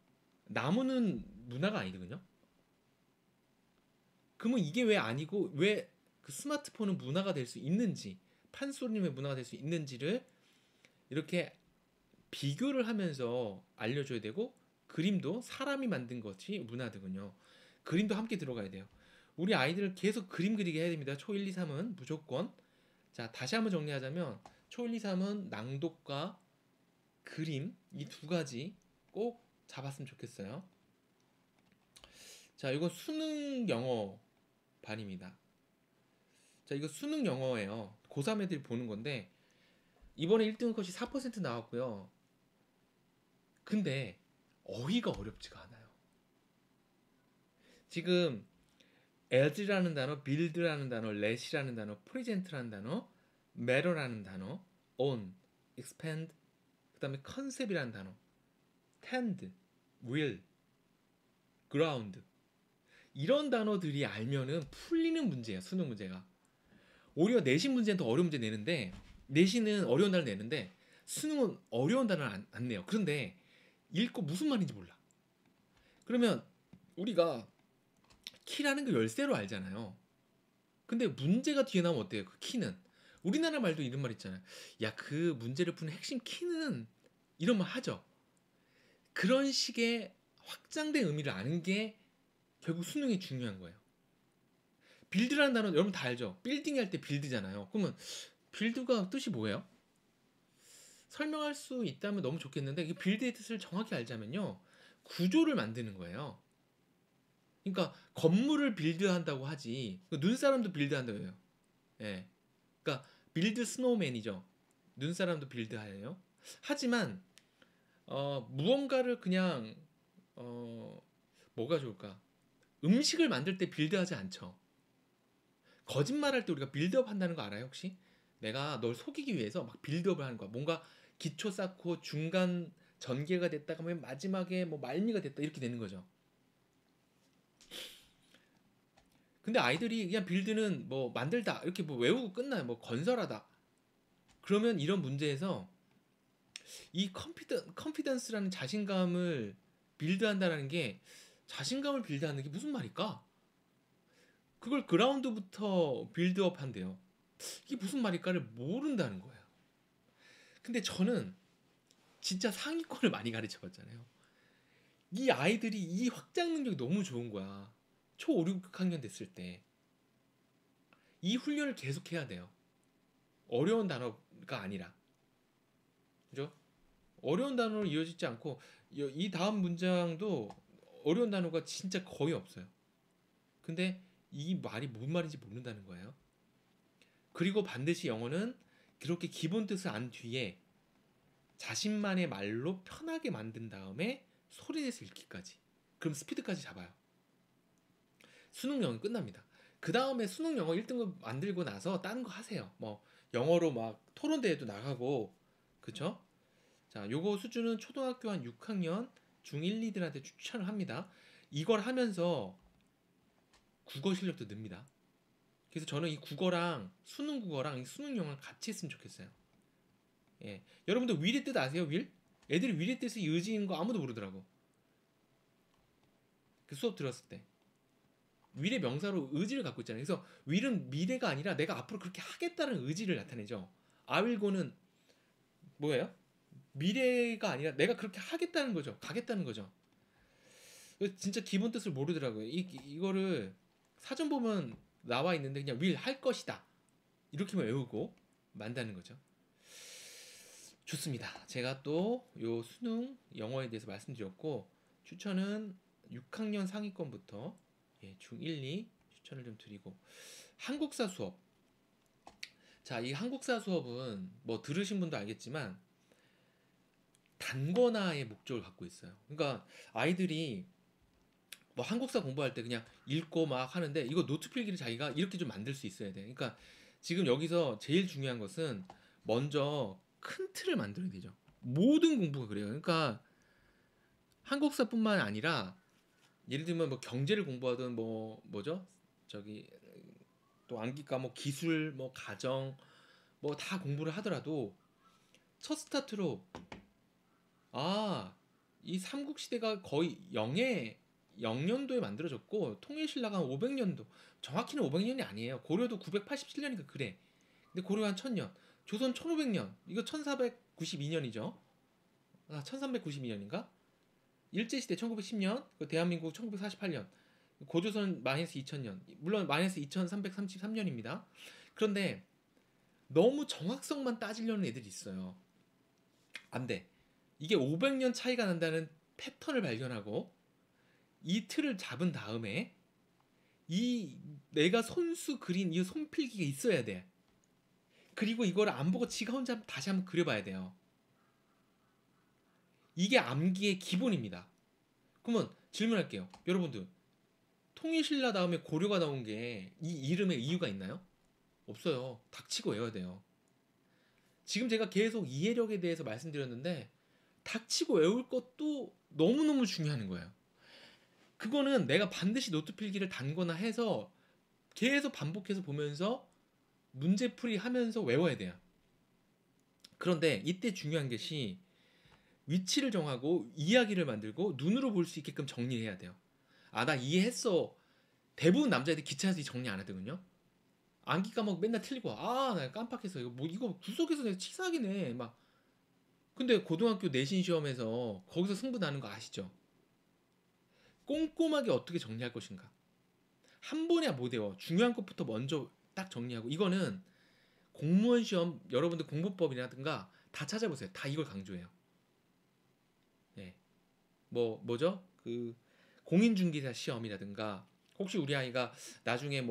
나무는 문화가 아니거든요. 그러면 이게 왜 아니고 왜 그 스마트폰은 문화가 될 수 있는지, 판소리님의 문화가 될 수 있는지를 이렇게 비교를 하면서 알려줘야 되고, 그림도 사람이 만든 것이 문화거든요. 그림도 함께 들어가야 돼요. 우리 아이들을 계속 그림 그리게 해야 됩니다. 초 1, 2, 3은 무조건. 자, 다시 한번 정리하자면 초 1, 2, 3은 낭독과 그림 이 두 가지 꼭 잡았으면 좋겠어요. 자, 이거 수능 영어 반입니다. 자, 이거 수능 영어예요. 고3 애들이 보는 건데 이번에 1등 컷이 4% 나왔고요. 근데 어휘가 어렵지가 않아요. 지금 as라는 단어, build라는 단어, let이라는 단어, present라는 단어, matter라는 단어, on, expand, 그 다음에 concept이라는 단어, tend, will, ground 이런 단어들이 알면은 풀리는 문제예요. 수능 문제가. 오히려 내신 문제는 더 어려운 문제 내는데 내신은 어려운 단어 내는데 수능은 어려운 단어를 안 내요. 그런데 읽고 무슨 말인지 몰라. 그러면 우리가 키라는 거 열쇠로 알잖아요. 근데 문제가 뒤에 나오면 어때요? 그 키는 우리나라 말도 이런 말 있잖아요. 야, 그 문제를 푸는 핵심 키는 이런 말 하죠. 그런 식의 확장된 의미를 아는 게 결국 수능이 중요한 거예요. 빌드라는 단어 여러분 다 알죠? 빌딩 할 때 빌드잖아요. 그러면 빌드가 뜻이 뭐예요? 설명할 수 있다면 너무 좋겠는데 이 빌드의 뜻을 정확히 알자면요. 구조를 만드는 거예요. 그러니까 건물을 빌드한다고 하지 눈사람도 빌드한다고 해요. 예. 그러니까 빌드 스노우맨이죠. 눈사람도 빌드하예요. 하지만 무언가를 그냥 어, 뭐가 좋을까? 음식을 만들 때 빌드하지 않죠. 거짓말할 때 우리가 빌드업 한다는 거 알아요, 혹시? 내가 널 속이기 위해서 막 빌드업을 하는 거야. 뭔가 기초 쌓고 중간 전개가 됐다가 맨 마지막에 뭐 말미가 됐다 이렇게 되는 거죠. 근데 아이들이 그냥 빌드는 뭐 만들다 이렇게 뭐 외우고 끝나요. 뭐 건설하다. 그러면 이런 문제에서 이 컨피던스라는 자신감을 빌드한다라는 게 자신감을 빌드하는 게 무슨 말일까? 그걸 그라운드부터 빌드업 한대요. 이게 무슨 말일까를 모른다는 거예요. 근데 저는 진짜 상위권을 많이 가르쳐 봤잖아요. 이 아이들이 이 확장 능력이 너무 좋은 거야. 초 5, 6학년 됐을 때. 이 훈련을 계속 해야 돼요. 어려운 단어가 아니라. 그죠? 어려운 단어로 이어지지 않고 이 다음 문장도 어려운 단어가 진짜 거의 없어요. 근데 이 말이 뭔 말인지 모른다는 거예요. 그리고 반드시 영어는 그렇게 기본 뜻을 안 뒤에 자신만의 말로 편하게 만든 다음에 소리내서 읽기까지. 그럼 스피드까지 잡아요. 수능 영어 끝납니다. 그 다음에 수능 영어 1등급 만들고 나서 다른 거 하세요. 뭐 영어로 막 토론대회도 나가고 그쵸? 자, 요거 수준은 초등학교 한 6학년 중1, 2들한테 추천을 합니다. 이걸 하면서 국어 실력도 늡니다. 그래서 저는 이 국어랑 수능 국어랑 이 수능 영어를 같이 했으면 좋겠어요. 예. 여러분들 윌의 뜻 아세요? 윌? 애들이 윌의 뜻이 의지인 거 아무도 모르더라고. 그 수업 들었을 때. 윌의 명사로 의지를 갖고 있잖아요. 그래서 윌은 미래가 아니라 내가 앞으로 그렇게 하겠다는 의지를 나타내죠. 아윌고는 뭐예요? 미래가 아니라 내가 그렇게 하겠다는 거죠. 가겠다는 거죠. 진짜 기본 뜻을 모르더라고요. 이거를 사전 보면 나와 있는데 그냥 윌 할 것이다. 이렇게만 외우고 만다는 거죠. 좋습니다. 제가 또 요 수능 영어에 대해서 말씀드렸고 추천은 6학년 상위권부터 중1, 2 추천을 좀 드리고 한국사 수업. 자, 이 한국사 수업은 뭐 들으신 분도 알겠지만 단권화의 목적을 갖고 있어요. 그러니까 아이들이 뭐 한국사 공부할 때 그냥 읽고 막 하는데 이거 노트 필기를 자기가 이렇게 좀 만들 수 있어야 돼. 그러니까 지금 여기서 제일 중요한 것은 먼저 큰 틀을 만들어야 되죠. 모든 공부가 그래요. 그러니까 한국사뿐만 아니라 예를 들면 뭐 경제를 공부하든 뭐 뭐죠? 저기 또 암기 과목 기술 뭐 가정 뭐 다 공부를 하더라도 첫 스타트로 이 삼국시대가 거의 0년도에 만들어졌고 통일신라가 한 500년도, 정확히는 500년이 아니에요. 고려도 987년이니까 그래. 근데 고려 한 1000년, 조선 1500년, 이거 1492년이죠. 1392년인가? 일제시대 1910년, 대한민국 1948년, 고조선 마이너스 2000년, 물론 마이너스 2333년입니다. 그런데 너무 정확성만 따지려는 애들이 있어요. 안 돼. 이게 500년 차이가 난다는 패턴을 발견하고 이 틀을 잡은 다음에 이 내가 손수 그린 이 손필기가 있어야 돼. 그리고 이걸 안 보고 지가 혼자 다시 한번 그려봐야 돼요. 이게 암기의 기본입니다. 그러면 질문할게요. 여러분들, 통일신라 다음에 고려가 나온 게 이 이름에 이유가 있나요? 없어요. 닥치고 외워야 돼요. 지금 제가 계속 이해력에 대해서 말씀드렸는데 닥치고 외울 것도 너무너무 중요한 거예요. 그거는 내가 반드시 노트 필기를 단거나 해서 계속 반복해서 보면서 문제풀이 하면서 외워야 돼요. 그런데 이때 중요한 것이 위치를 정하고 이야기를 만들고 눈으로 볼 수 있게끔 정리해야 돼요. 나 이해했어. 대부분 남자애들 귀찮아서 정리 안 하거든요. 암기 까먹고 맨날 틀리고, 나 깜빡했어. 이거 구석에서 내가 치사하긴 막. 근데 고등학교 내신 시험에서 거기서 승부 나는 거 아시죠? 꼼꼼하게 어떻게 정리할 것인가. 한 번에 못 외워. 중요한 것부터 먼저 딱 정리하고. 이거는 공무원 시험, 여러분들 공부법이라든가 다 찾아보세요. 다 이걸 강조해요. 네. 뭐죠? 공인중개사 시험이라든가, 혹시 우리 아이가 나중에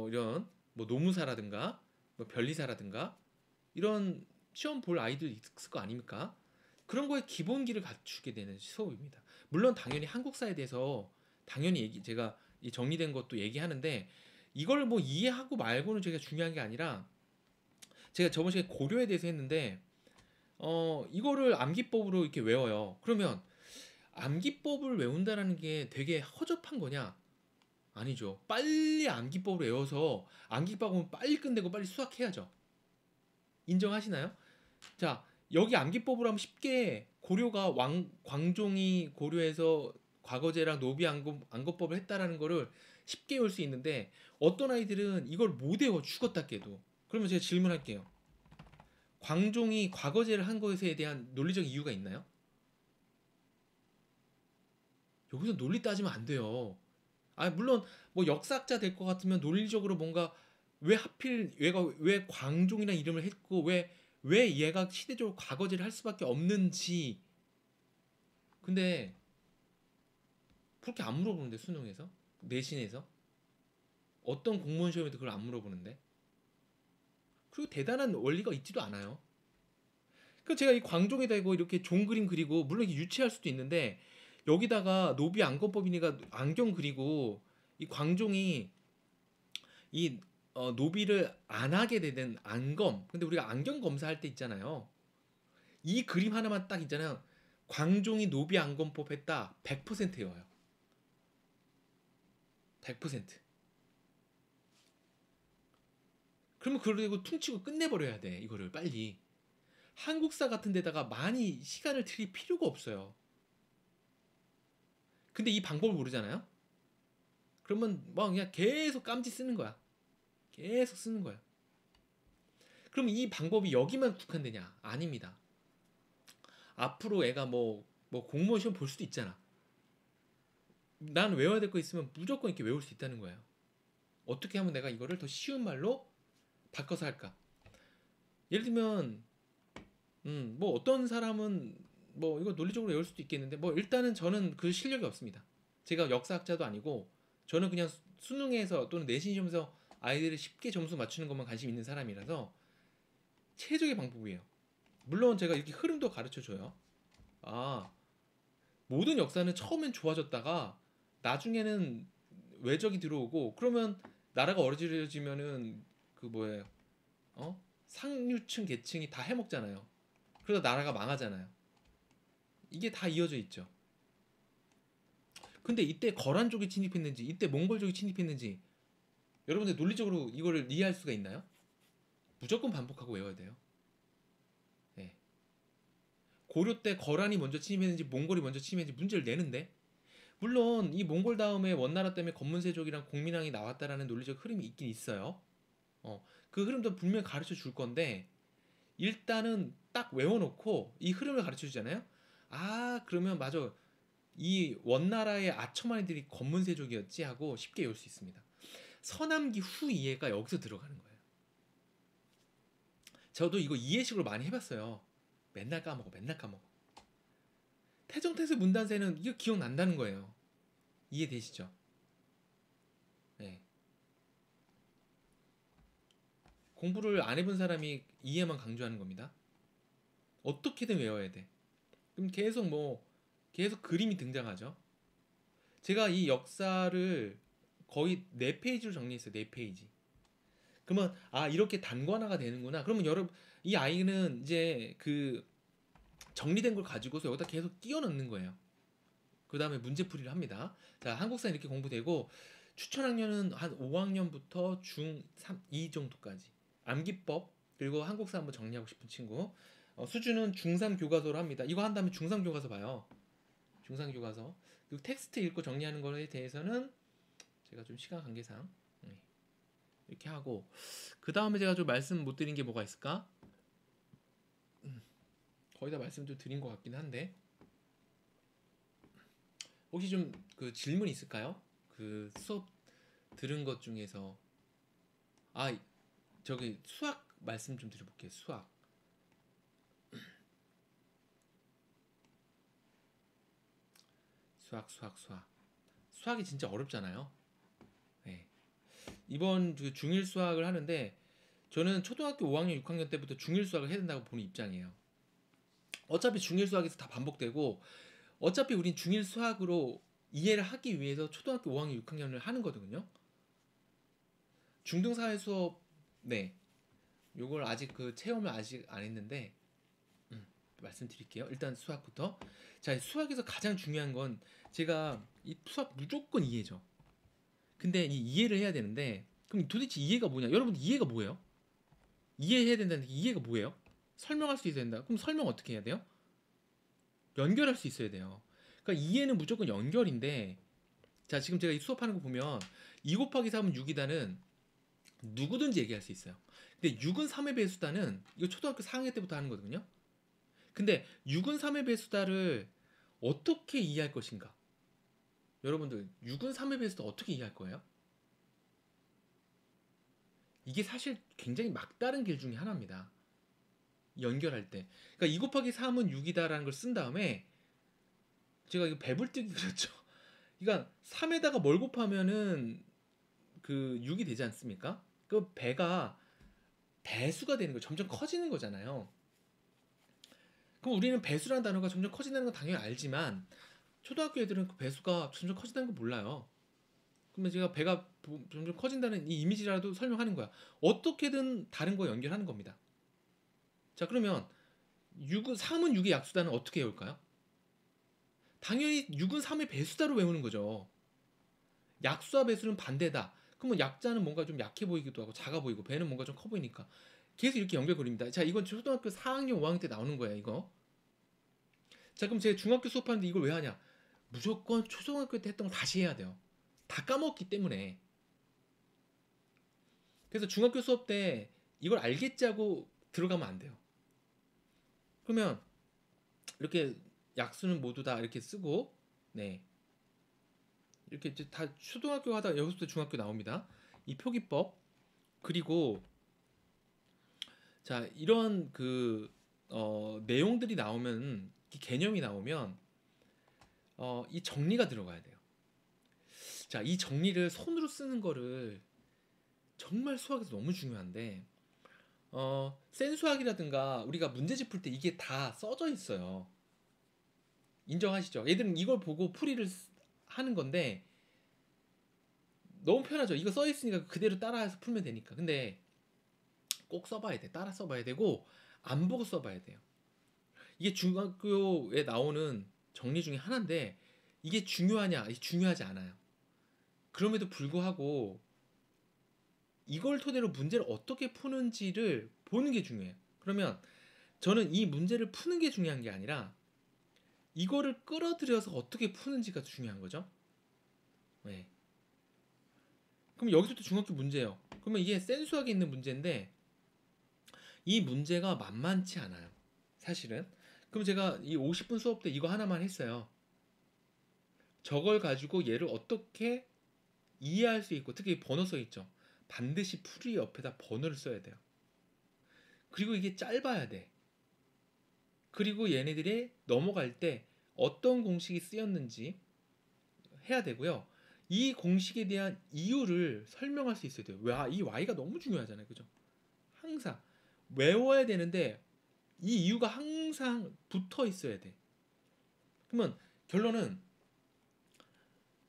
이런 노무사라든가 변리사라든가 이런 시험 볼 아이들 있을 거 아닙니까? 그런 거에 기본기를 갖추게 되는 수업입니다. 물론 당연히 한국사에 대해서 당연히 제가 이 정리된 것도 얘기하는데, 이걸 이해하고 말고는 제가 중요한 게 아니라, 제가 저번 시간에 고려에 대해서 했는데 이거를 암기법으로 이렇게 외워요. 그러면 암기법을 외운다라는 게 되게 허접한 거냐? 아니죠. 빨리 암기법을 외워서 암기법은 빨리 끝내고 빨리 수학해야죠. 인정하시나요? 자, 여기 암기법으로 하면 쉽게 고려가 광종이 고려에서 과거제랑 노비 안거법을 했다라는 거를 쉽게 외울 수 있는데, 어떤 아이들은 이걸 못 외워, 죽었다 깨도. 그러면 제가 질문할게요. 광종이 과거제를 한 것에 대한 논리적 이유가 있나요? 여기서 논리 따지면 안 돼요. 물론 역사학자 될 것 같으면 논리적으로 뭔가 왜 하필 왜 광종이라는 이름을 했고 왜 얘가 시대적으로 과거제를 할 수밖에 없는지. 근데 그렇게 안 물어보는데, 수능에서, 내신에서, 어떤 공무원 시험에도 그걸 안 물어보는데. 그리고 대단한 원리가 있지도 않아요. 그 제가 이 광종에다 이렇게 종 그림 그리고, 물론 이게 유치할 수도 있는데, 여기다가 노비 안검법이니까 안경 그리고, 이 광종이 이 노비를 안 하게 되는 안검. 근데 우리가 안경 검사할 때 있잖아요. 이 그림 하나만 딱 있잖아요. 광종이 노비 안검법 했다. 100% 외워요. 100%. 그러면 그리고 퉁치고 끝내버려야 돼. 이거를 빨리. 한국사 같은 데다가 많이 시간을 들일 필요가 없어요. 근데 이 방법을 모르잖아요. 그러면 그냥 계속 깜지 쓰는 거야. 계속 쓰는 거야. 그럼 이 방법이 여기만 국한되냐? 아닙니다. 앞으로 애가 공무원 시험 볼 수도 있잖아. 난 외워야 될 거 있으면 무조건 이렇게 외울 수 있다는 거예요. 어떻게 하면 내가 이거를 더 쉬운 말로 바꿔서 할까? 예를 들면 어떤 사람은 이거 논리적으로 외울 수도 있겠는데, 일단은 저는 그 실력이 없습니다. 제가 역사학자도 아니고, 저는 그냥 수능에서 또는 내신 시험에서 아이들이 쉽게 점수 맞추는 것만 관심 있는 사람이라서 최적의 방법이에요. 물론 제가 이렇게 흐름도 가르쳐 줘요. 모든 역사는 처음엔 좋아졌다가 나중에는 외적이 들어오고, 그러면 나라가 어지러지면은 상류층 계층이 다 해먹잖아요. 그러다 나라가 망하잖아요. 이게 다 이어져 있죠. 근데 이때 거란족이 침입했는지, 이때 몽골족이 침입했는지, 여러분들 논리적으로 이거를 이해할 수가 있나요? 무조건 반복하고 외워야 돼요. 고려 때 거란이 먼저 침입했는지 몽골이 먼저 침입했는지 문제를 내는데, 물론 이 몽골 다음에 원나라 때문에 검문세족이랑 공민왕이 나왔다라는 논리적 흐름이 있긴 있어요. 그 흐름도 분명히 가르쳐 줄 건데, 일단은 딱 외워놓고 이 흐름을 가르쳐 주잖아요. 아, 그러면 맞아. 이 원나라의 아처마니들이 검문세족이었지 하고 쉽게 외울 수 있습니다. 서남기 후 이해가 여기서 들어가는 거예요. 저도 이거 이해식으로 많이 해봤어요. 맨날 까먹어. 태정태세 문단세는 이거 기억난다는 거예요. 이해되시죠? 네. 공부를 안 해본 사람이 이해만 강조하는 겁니다. 어떻게든 외워야 돼. 그럼 계속 그림이 등장하죠. 제가 이 역사를 거의 4페이지로 정리했어요. 4페이지. 그러면 이렇게 단관화가 되는구나. 그러면 여러분 이 아이는 이제 그 정리된 걸 가지고서 여기다 계속 끼워 넣는 거예요. 그 다음에 문제풀이를 합니다. 자, 한국사 이렇게 공부되고 추천 학년은 한 5학년부터 중3, 2 정도까지. 암기법 그리고 한국사 한번 정리하고 싶은 친구. 수준은 중3 교과서로 합니다. 이거 한 다음에 중3 교과서 봐요. 중3 교과서. 그리고 텍스트 읽고 정리하는 거에 대해서는 제가 좀 시간 관계상 이렇게 하고, 그 다음에 제가 좀 말씀 못 드린 게 뭐가 있을까? 거의 다 말씀 좀 드린 것 같긴 한데, 혹시 좀 그 질문 있을까요? 그 수업 들은 것 중에서 저기 수학 말씀 좀 드려볼게요. 수학이 진짜 어렵잖아요. 네. 이번 그 중1 수학을 하는데 저는 초등학교 5학년, 6학년 때부터 중1 수학을 해야 된다고 보는 입장이에요. 어차피 중1 수학에서 다 반복되고, 어차피 우린 중1 수학으로 이해를 하기 위해서 초등학교 5학년, 6학년을 하는 거거든요. 중등사회 수업, 네. 요걸 아직 그 체험을 아직 안 했는데 말씀드릴게요. 일단 수학부터. 자, 수학에서 가장 중요한 건 제가 이 수학 무조건 이해죠. 근데 이 이해를 해야 되는데, 그럼 도대체 이해가 뭐냐? 여러분 이해가 뭐예요? 이해해야 된다는 게 이해가 뭐예요? 설명할 수 있어야 된다. 그럼 설명 어떻게 해야 돼요? 연결할 수 있어야 돼요. 그러니까 이해는 무조건 연결인데, 자, 지금 제가 이 수업하는 거 보면 2 곱하기 3은 6이다는 누구든지 얘기할 수 있어요. 근데 6은 3의 배수다는 이거 초등학교 4학년 때부터 하는 거거든요. 근데 6은 3의 배수다를 어떻게 이해할 것인가? 여러분들 6은 3의 배수다 어떻게 이해할 거예요? 이게 사실 굉장히 막다른 길 중에 하나입니다. 연결할 때. 그러니까 2 곱하기 3은 6이다라는 걸 쓴 다음에 제가 이거 배불뜨기 그렸죠. 그러니까 3에다가 뭘 곱하면은 그 6이 되지 않습니까? 그 배가 배수가 되는 거, 점점 커지는 거잖아요. 그럼 우리는 배수라는 단어가 점점 커진다는 건 당연히 알지만 초등학교 애들은 그 배수가 점점 커진다는 거 몰라요. 그러면 제가 배가 점점 커진다는 이 이미지라도 설명하는 거야. 어떻게든 다른 거 연결하는 겁니다. 자, 그러면 3은 6의 약수다는 어떻게 외울까요? 당연히 6은 3의 배수다로 외우는 거죠. 약수와 배수는 반대다. 그러면 약자는 뭔가 좀 약해 보이기도 하고 작아 보이고, 배는 뭔가 좀 커 보이니까 계속 이렇게 연결 그립니다. 자, 이건 초등학교 4학년, 5학년 때 나오는 거야, 이거. 자, 그럼 제가 중학교 수업하는데 이걸 왜 하냐? 무조건 초등학교 때 했던 걸 다시 해야 돼요. 다 까먹었기 때문에. 그래서 중학교 수업 때 이걸 알겠지 하고 들어가면 안 돼요. 그러면 이렇게 약수는 모두 다 이렇게 쓰고, 네, 이렇게 이제 다 초등학교 하다가 여기서부터 중학교 나옵니다. 이 표기법. 그리고 자, 이런 그 내용들이 나오면, 이 개념이 나오면 이 정리가 들어가야 돼요. 자, 이 정리를 손으로 쓰는 거를 정말 수학에서 너무 중요한데, 센 수학이라든가 우리가 문제집 풀 때 이게 다 써져 있어요. 인정하시죠? 얘들은 이걸 보고 풀이를 하는 건데 너무 편하죠. 이거 써 있으니까 그대로 따라해서 풀면 되니까. 근데 꼭 써봐야 돼. 따라 써봐야 되고 안 보고 써봐야 돼요. 이게 중학교에 나오는 정리 중에 하나인데, 이게 중요하냐? 중요하지 않아요. 그럼에도 불구하고 이걸 토대로 문제를 어떻게 푸는지를 보는 게 중요해요. 그러면 저는 이 문제를 푸는 게 중요한 게 아니라 이거를 끌어들여서 어떻게 푸는지가 중요한 거죠. 네. 그럼 여기서도 중학교 문제예요. 그러면 이게 센수학에 있는 문제인데 이 문제가 만만치 않아요. 사실은. 그럼 제가 이 50분 수업 때 이거 하나만 했어요. 저걸 가지고 얘를 어떻게 이해할 수 있고, 특히 번호 써 있죠. 반드시 풀이 옆에다 번호를 써야 돼요. 그리고 이게 짧아야 돼. 그리고 얘네들이 넘어갈 때 어떤 공식이 쓰였는지 해야 되고요. 이 공식에 대한 이유를 설명할 수 있어야 돼요. 이 y가 너무 중요하잖아요. 그죠? 항상 외워야 되는데 이 이유가 항상 붙어 있어야 돼. 그러면 결론은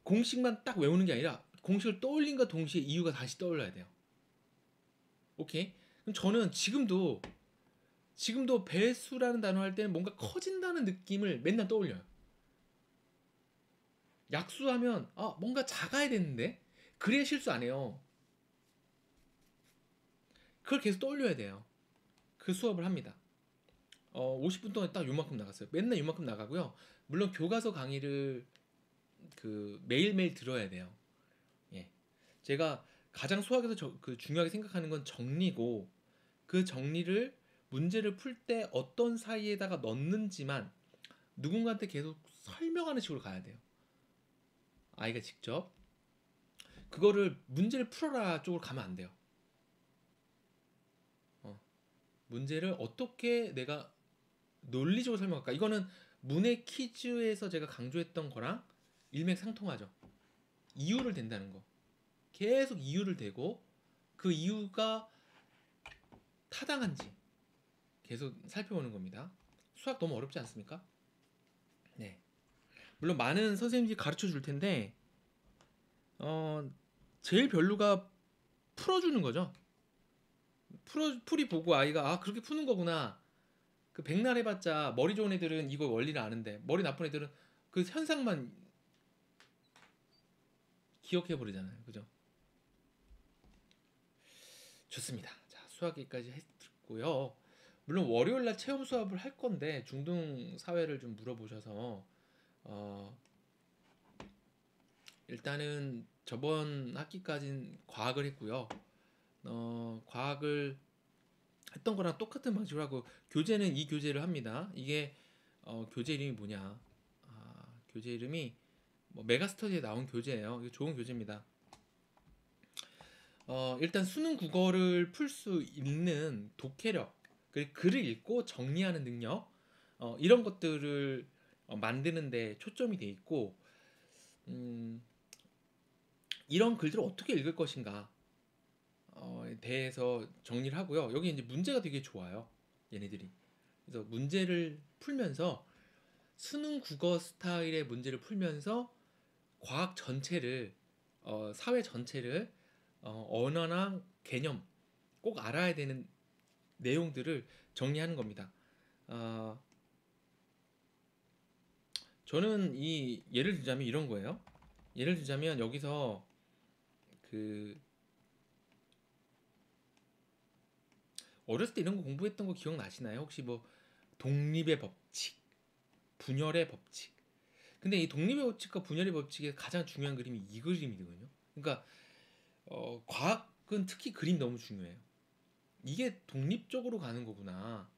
공식만 딱 외우는 게 아니라 공식을 떠올린과 동시에 이유가 다시 떠올라야 돼요. 오케이? 그럼 저는 지금도 배수라는 단어 할 때는 뭔가 커진다는 느낌을 맨날 떠올려요. 약수하면 뭔가 작아야 되는데 그래야 실수 안 해요. 그걸 계속 떠올려야 돼요. 그 수업을 합니다. 50분 동안 딱 요만큼 나갔어요. 맨날 요만큼 나가고요. 물론 교과서 강의를 매일매일 들어야 돼요. 예. 제가 가장 수학에서 중요하게 생각하는 건 정리고, 그 정리를 문제를 풀 때 어떤 사이에다가 넣는지만 누군가한테 계속 설명하는 식으로 가야 돼요. 아이가 직접 그거를 문제를 풀어라 쪽으로 가면 안 돼요. 문제를 어떻게 내가 논리적으로 설명할까? 이거는 문해 퀴즈에서 제가 강조했던 거랑 일맥상통하죠. 이유를 댄다는 거. 계속 이유를 대고 그 이유가 타당한지 계속 살펴보는 겁니다. 수학 너무 어렵지 않습니까? 네. 물론 많은 선생님들이 가르쳐 줄 텐데 제일 별로가 풀어주는 거죠. 풀이 보고 아이가 그렇게 푸는 거구나. 그 백날 해봤자 머리 좋은 애들은 이거 원리를 아는데 머리 나쁜 애들은 그 현상만 기억해 버리잖아요. 그죠? 좋습니다. 자, 수학기까지 했고요. 물론 월요일 날 체험 수업을 할 건데 중등 사회를 좀 물어보셔서 어, 일단은 저번 학기까지는 과학을 했고요. 과학을 했던 거랑 똑같은 방식으로 하고 교재는 이 교재를 합니다. 이게 교재 이름이 뭐냐? 교재 이름이 뭐 메가스터디에 나온 교재예요. 이거 좋은 교재입니다. 일단 수능 국어를 풀 수 있는 독해력, 그리고 글을 읽고 정리하는 능력, 이런 것들을 만드는데 초점이 돼 있고, 이런 글들을 어떻게 읽을 것인가 대해서 정리를 하고요. 여기 이제 문제가 되게 좋아요. 얘네들이. 그래서 문제를 풀면서 수능 국어 스타일의 문제를 풀면서 과학 전체를 사회 전체를 언어나 개념 꼭 알아야 되는 내용들을 정리하는 겁니다. 저는 예를 들자면 이런 거예요. 예를 들자면 여기서 어렸을 때 이런 거 공부했던 거 기억나시나요? 혹시 뭐 독립의 법칙, 분열의 법칙. 근데 이 독립의 법칙과 분열의 법칙의 가장 중요한 그림이 이 그림이거든요. 그러니까 과학은 특히 그림 너무 중요해요. 이게 독립적으로 가는 거구나.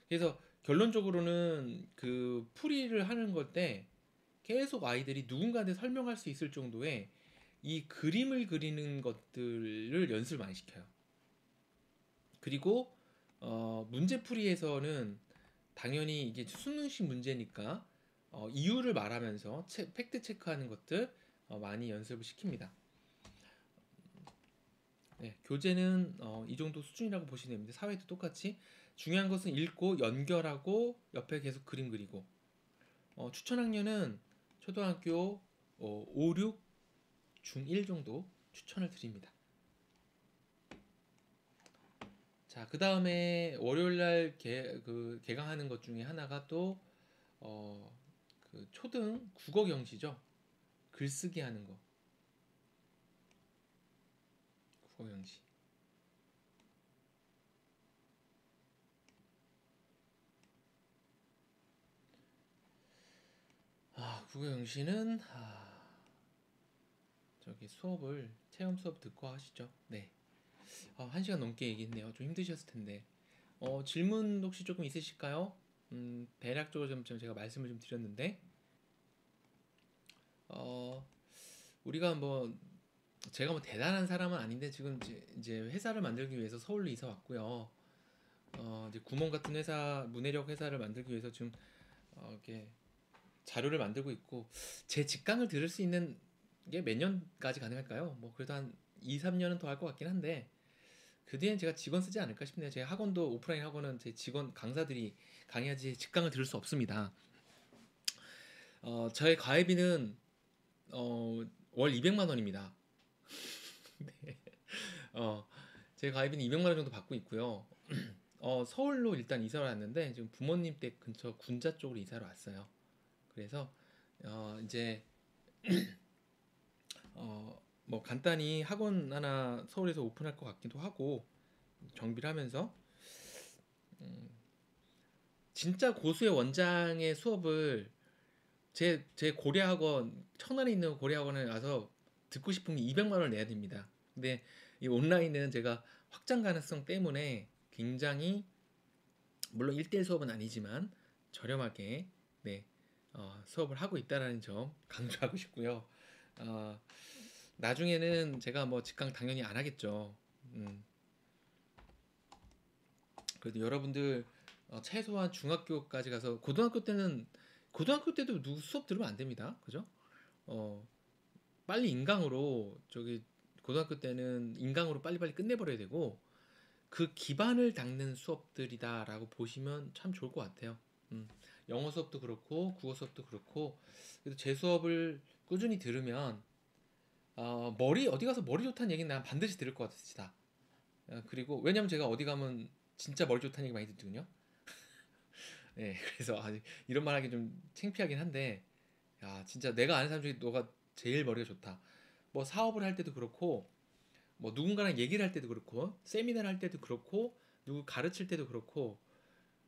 그래서 결론적으로는 그 풀이를 하는 것 때 계속 아이들이 누군가한테 설명할 수 있을 정도의 이 그림을 그리는 것들을 연습을 많이 시켜요. 그리고 문제풀이에서는 당연히 이게 수능식 문제니까 이유를 말하면서 팩트 체크하는 것들 많이 연습을 시킵니다. 네, 교재는 이 정도 수준이라고 보시면 됩니다. 사회도 똑같이 중요한 것은 읽고 연결하고 옆에 계속 그림 그리고 추천 학년은 초등학교 5, 6, 중1 정도 추천을 드립니다. 자, 그 다음에 월요일날 개강하는 것 중에 하나가 또 그 초등 국어 경시죠. 글쓰기 하는 거. 국어 경시. 국어영 씨는 저기 수업을 체험 수업 듣고 하시죠. 네. 1시간 넘게 얘기했네요. 좀 힘드셨을 텐데. 질문 혹시 조금 있으실까요? 대략적으로 좀 제가 말씀을 좀 드렸는데, 어, 우리가 뭐 제가 뭐 대단한 사람은 아닌데 지금 이제 회사를 만들기 위해서 서울로 이사 왔고요. 이제 구몬 같은 회사, 문해력 회사를 만들기 위해서 지금 이렇게 자료를 만들고 있고, 제 직강을 들을 수 있는 게 몇 년까지 가능할까요? 뭐 그래도 한 2, 3년은 더 할 것 같긴 한데, 그 뒤엔 제가 직원 쓰지 않을까 싶네요. 제 학원도 오프라인 학원은 제 직원 강사들이 강의하지 직강을 들을 수 없습니다. 저의 가입비는 월 200만 원입니다. 네. 어, 제 가입비는 200만 원 정도 받고 있고요. 서울로 일단 이사를 왔는데 지금 부모님 댁 근처 군자 쪽으로 이사를 왔어요. 그래서 이제 뭐 간단히 학원 하나 서울에서 오픈할 것 같기도 하고 정비를 하면서 진짜 고수의 원장의 수업을 제 고려학원 천안에 있는 고려학원에 가서 듣고 싶으면 200만 원을 내야 됩니다. 근데 이 온라인은 제가 확장 가능성 때문에 굉장히 물론 1대1 수업은 아니지만 저렴하게 네, 수업을 하고 있다라는 점 강조하고 싶고요. 어, 나중에는 제가 뭐 직강 당연히 안 하겠죠. 그래도 여러분들 최소한 중학교까지 가서 고등학교 때도 누구 수업 들으면 안 됩니다. 그죠? 어, 빨리 인강으로 저기 고등학교 때는 인강으로 빨리빨리 끝내버려야 되고 그 기반을 닦는 수업들이다라고 보시면 참 좋을 것 같아요. 영어 수업도 그렇고 국어 수업도 그렇고 그래도 제 수업을 꾸준히 들으면 머리 어디 가서 머리 좋다는 얘기는 난 반드시 들을 것 같으시다. 그리고 왜냐면 제가 어디 가면 진짜 머리 좋다는 얘기 많이 듣거든요. 네, 그래서 이런 말 하기 좀 창피하긴 한데 야 진짜 내가 아는 사람 중에 너가 제일 머리가 좋다. 뭐 사업을 할 때도 그렇고 뭐 누군가랑 얘기를 할 때도 그렇고 세미나를 할 때도 그렇고 누구 가르칠 때도 그렇고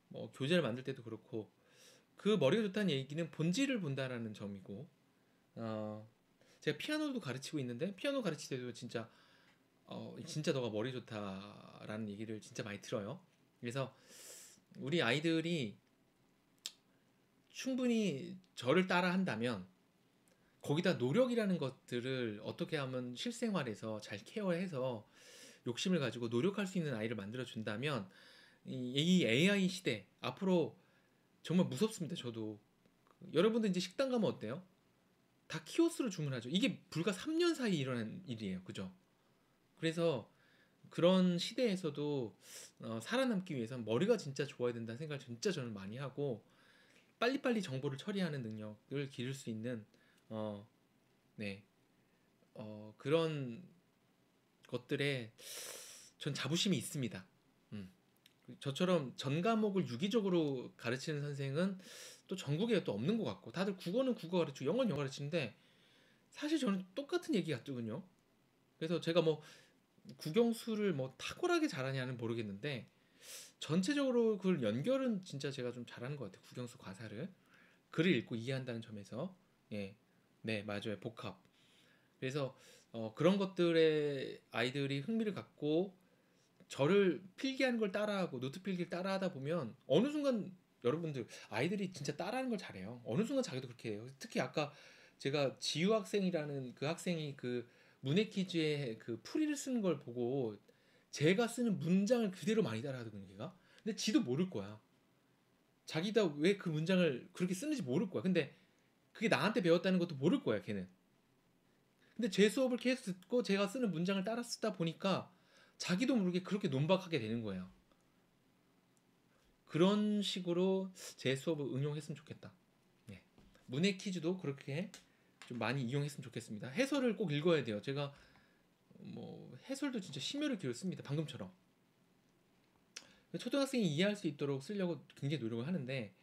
뭐 교재를 만들 때도 그렇고 그 머리가 좋다는 얘기는 본질을 본다라는 점이고 어, 제가 피아노도 가르치고 있는데 피아노 가르칠 때도 진짜 너가 머리 좋다라는 얘기를 진짜 많이 들어요. 그래서 우리 아이들이 충분히 저를 따라 한다면 거기다 노력이라는 것들을 어떻게 하면 실생활에서 잘 케어해서 욕심을 가지고 노력할 수 있는 아이를 만들어 준다면 이 AI 시대 앞으로 정말 무섭습니다. 저도 여러분들 이제 식당 가면 어때요? 다 키오스로 주문하죠. 이게 불과 3년 사이 일어난 일이에요. 그죠? 그래서 그런 시대에서도 살아남기 위해서는 머리가 진짜 좋아야 된다는 생각을 진짜 저는 많이 하고 빨리빨리 정보를 처리하는 능력을 기를 수 있는 어, 네, 그런 것들에 전 자부심이 있습니다. 음. 저처럼 전 과목을 유기적으로 가르치는 선생은 또 전국에 또 없는 것 같고 다들 국어는 국어 가르치고 영어는 영어 가르치는데 사실 저는 똑같은 얘기 같거든요. 그래서 제가 뭐 국영수를 뭐 탁월하게 잘하냐는 모르겠는데 전체적으로 그 연결은 진짜 제가 좀 잘하는 것 같아요. 국영수 과사를 글을 읽고 이해한다는 점에서 예, 네 맞아요 복합. 그래서 그런 것들에 아이들이 흥미를 갖고 저를 필기하는 걸 따라하고 노트 필기를 따라하다 보면 어느 순간 여러분들 아이들이 진짜 따라하는 걸 잘해요. 어느 순간 자기도 그렇게 해요. 특히 아까 제가 지유 학생이라는 그 학생이 그 문해 퀴즈에 그 풀이를 쓰는 걸 보고 제가 쓰는 문장을 그대로 많이 따라하거든요, 걔가. 근데 지도 모를 거야. 자기가 왜 그 문장을 그렇게 쓰는지 모를 거야. 근데 그게 나한테 배웠다는 것도 모를 거야, 걔는. 근데 제 수업을 계속 듣고 제가 쓰는 문장을 따라 쓰다 보니까 자기도 모르게 그렇게 논박하게 되는 거예요. 그런 식으로 제 수업을 응용했으면 좋겠다. 네. 문해 퀴즈도 그렇게 좀 많이 이용했으면 좋겠습니다. 해설을 꼭 읽어야 돼요. 제가 뭐 해설도 진짜 심혈을 기울였습니다. 방금처럼. 초등학생이 이해할 수 있도록 쓰려고 굉장히 노력을 하는데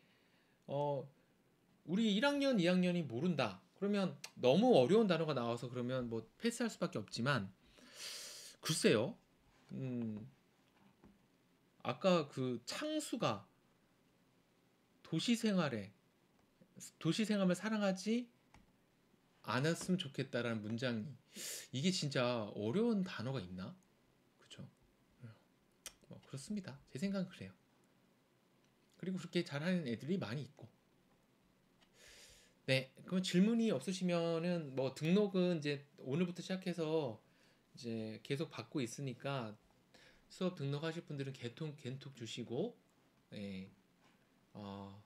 우리 1학년, 2학년이 모른다. 그러면 너무 어려운 단어가 나와서 그러면 뭐 패스할 수밖에 없지만 글쎄요. 음, 아까 그 창수가 도시 생활에 도시 생활을 사랑하지 안 했으면 좋겠다라는 문장이 이게 진짜 어려운 단어가 있나? 그죠? 그렇습니다. 제 생각은 그래요. 그리고 그렇게 잘하는 애들이 많이 있고. 네, 그럼 질문이 없으시면은 뭐 등록은 이제 오늘부터 시작해서 이제 계속 받고 있으니까 수업 등록하실 분들은 개톡 주시고, 예, 어,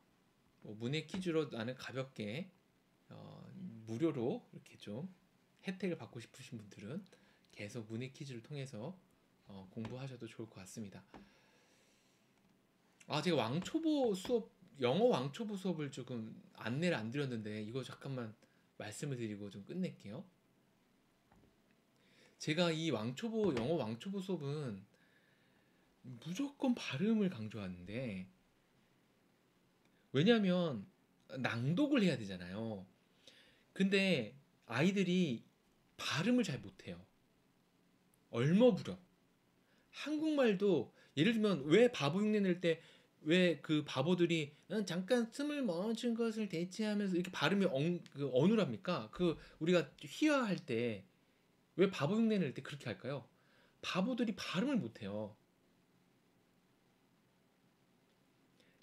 뭐 문해 퀴즈로 나는 가볍게 무료로 이렇게 좀 혜택을 받고 싶으신 분들은 계속 문해 퀴즈를 통해서 공부하셔도 좋을 것 같습니다. 아, 제가 왕초보 수업, 영어 왕초보 수업을 조금 안내를 안 드렸는데 이거 잠깐만 말씀을 드리고 좀 끝낼게요. 제가 이 영어 왕초보 수업은 무조건 발음을 강조하는데 왜냐면 낭독을 해야 되잖아요. 근데 아이들이 발음을 잘 못해요. 얼머부려. 한국말도 예를 들면 왜 바보 흉내 낼 때 왜 그 바보들이 잠깐 숨을 멈춘 것을 대체하면서 이렇게 발음이 어눌합니까? 그 우리가 휘하할 때 왜 바보 흉내 낼 때 그렇게 할까요? 바보들이 발음을 못해요.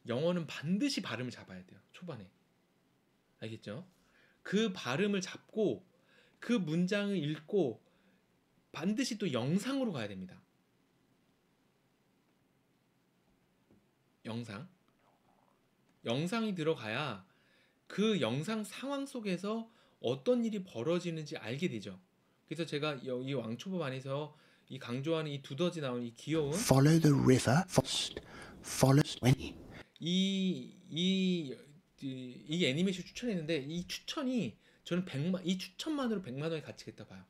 영어는 반드시 발음을 잡아야 돼요. 초반에. 알겠죠? 그 발음을 잡고 그 문장을 읽고 반드시 또 영상으로 가야 됩니다. 영상. 영상이 들어가야 그 영상 상황 속에서 어떤 일이 벌어지는지 알게 되죠. 그래서 제가 이 왕초보 반에서 이 강조하는 이 두더지 나온 이 귀여운
Follow the river. Follow when
이 애니메이션 추천했는데 이 추천이 저는 이 추천만으로 100만 원의 가치가 있다 봐요.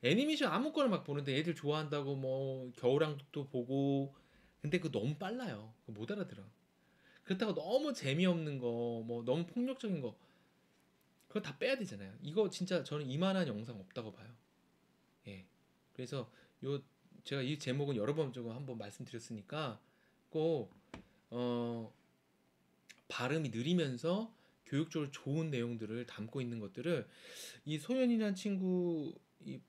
애니메이션 아무거나 막 보는데 애들 좋아한다고 뭐 겨울왕국도 보고 근데 그거 너무 빨라요. 그거 못 알아들어. 그렇다고 너무 재미없는 거, 뭐 너무 폭력적인 거 그거 다 빼야 되잖아요. 이거 진짜 저는 이만한 영상 없다고 봐요. 예. 그래서 요 제가 이 제목은 여러 번 조금 한번 말씀드렸으니까 꼭 발음이 느리면서 교육적으로 좋은 내용들을 담고 있는 것들을 이 소연이라는 친구 이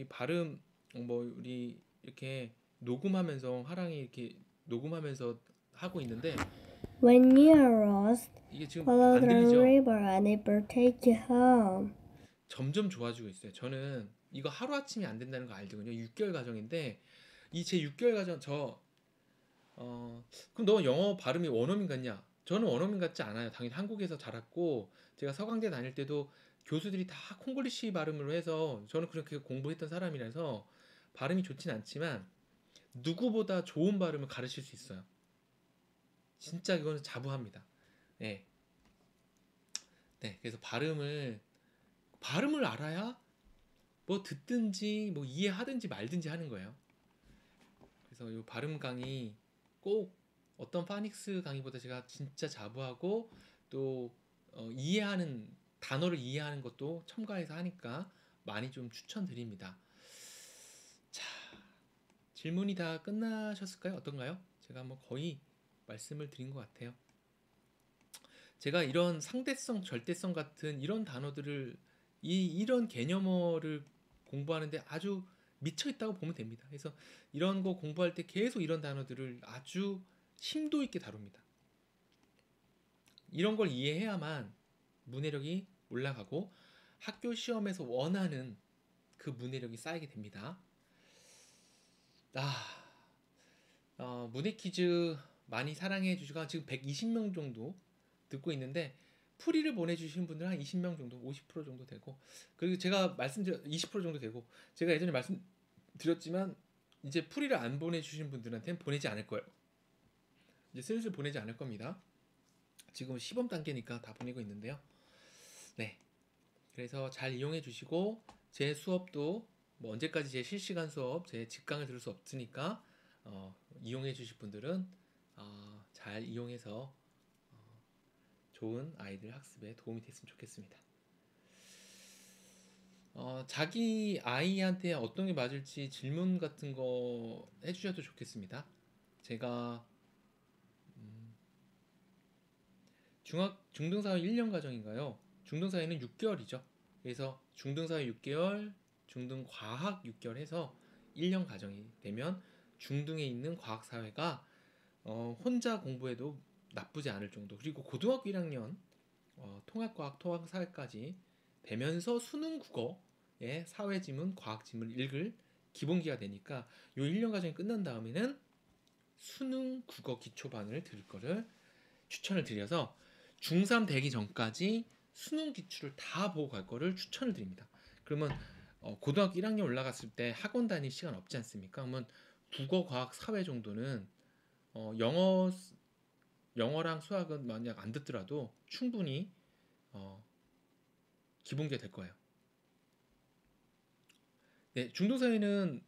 발음 뭐 우리 이렇게 녹음하면서 하랑이 이렇게 녹음하면서 하고 있는데
When you are lost,
이게 지금
follow
안
the
들리죠?
river and it will take you home.
점점 좋아지고 있어요. 저는 이거 하루아침이 안 된다는 거 알거든요. 6개월 과정인데 이 제 6개월 과정 그럼 너 영어 발음이 원어민 같냐? 저는 원어민 같지 않아요. 당연히 한국에서 자랐고 제가 서강대 다닐 때도 교수들이 다 콩글리시 발음으로 해서 저는 그렇게 공부했던 사람이라서 발음이 좋진 않지만 누구보다 좋은 발음을 가르칠 수 있어요. 진짜 이거는 자부합니다. 네. 네. 그래서 발음을 알아야 뭐 듣든지 뭐 이해하든지 말든지 하는 거예요. 그래서 이 발음 강의 꼭 어떤 파닉스 강의보다 제가 진짜 자부하고 또 단어를 이해하는 것도 첨가해서 하니까 많이 좀 추천드립니다. 자, 질문이 다 끝나셨을까요? 어떤가요? 제가 뭐 거의 말씀을 드린 것 같아요. 제가 이런 상대성, 절대성 같은 이런 단어들을 이런 개념어를 공부하는데 아주 미쳐 있다고 보면 됩니다. 그래서 이런 거 공부할 때 계속 이런 단어들을 아주 심도 있게 다룹니다. 이런 걸 이해해야만 문해력이 올라가고 학교 시험에서 원하는 그 문해력이 쌓이게 됩니다. 문해 퀴즈 많이 사랑해 주시고 지금 120명 정도 듣고 있는데 풀이를 보내주신 분들은 한 20명 정도, 50% 정도 되고 그리고 제가 20% 정도 되고 제가 예전에 말씀드렸지만 이제 풀이를 안 보내주신 분들한테는 보내지 않을 거예요. 이제 슬슬 보내지 않을 겁니다. 지금 시범 단계니까 다 보내고 있는데요. 네, 그래서 잘 이용해 주시고 제 수업도 뭐 언제까지 제 실시간 수업, 제 직강을 들을 수 없으니까 이용해 주실 분들은 잘 이용해서 좋은 아이들 학습에 도움이 됐으면 좋겠습니다. 자기 아이한테 어떤 게 맞을지 질문 같은 거 해주셔도 좋겠습니다. 제가 중등사회 1년 과정인가요? 중등사회는 6개월이죠. 그래서 중등사회 6개월, 중등과학 6개월 해서 1년 과정이 되면 중등에 있는 과학사회가 혼자 공부해도 나쁘지 않을 정도. 그리고 고등학교 1학년 통합과학, 통합사회까지 되면서 수능 국어에 사회지문, 과학지문을 읽을 기본기가 되니까 요 1년 과정이 끝난 다음에는 수능 국어 기초반을 들을 거를 추천을 드려서 중3 되기 전까지 수능 기출을 다 보고 갈 거를 추천을 드립니다. 그러면 고등학교 1학년 올라갔을 때 학원 다닐 시간 없지 않습니까? 그러면 국어, 과학, 사회 정도는 영어랑 수학은 만약 안 듣더라도 충분히 기본기가 될 거예요. 네, 중도사회는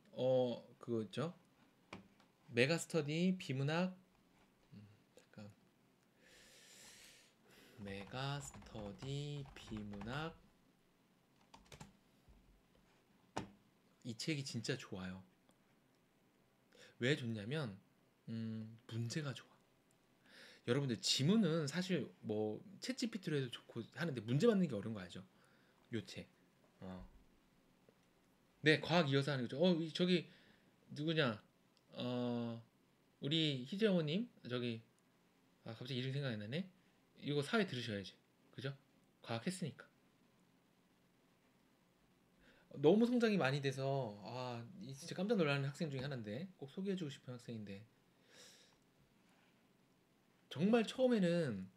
그거 있죠. 메가스터디, 비문학, 잠깐. 메가스터디, 비문학. 이 책이 진짜 좋아요. 왜 좋냐면 문제가 좋아. 여러분들 지문은 사실 뭐 챗GPT로 해도 좋고 하는데 문제 만드는 게 어려운 거 알죠? 요 책. 네, 과학 이어서 하는 거죠. 저기 누구냐? 우리 희재어머님 저기 갑자기 이름 생각이 안 나네. 이거 사회 들으셔야지. 그죠? 과학 했으니까. 너무 성장이 많이 돼서 진짜 깜짝 놀라는 학생 중에 하나인데 꼭 소개해주고 싶은 학생인데 정말 처음에는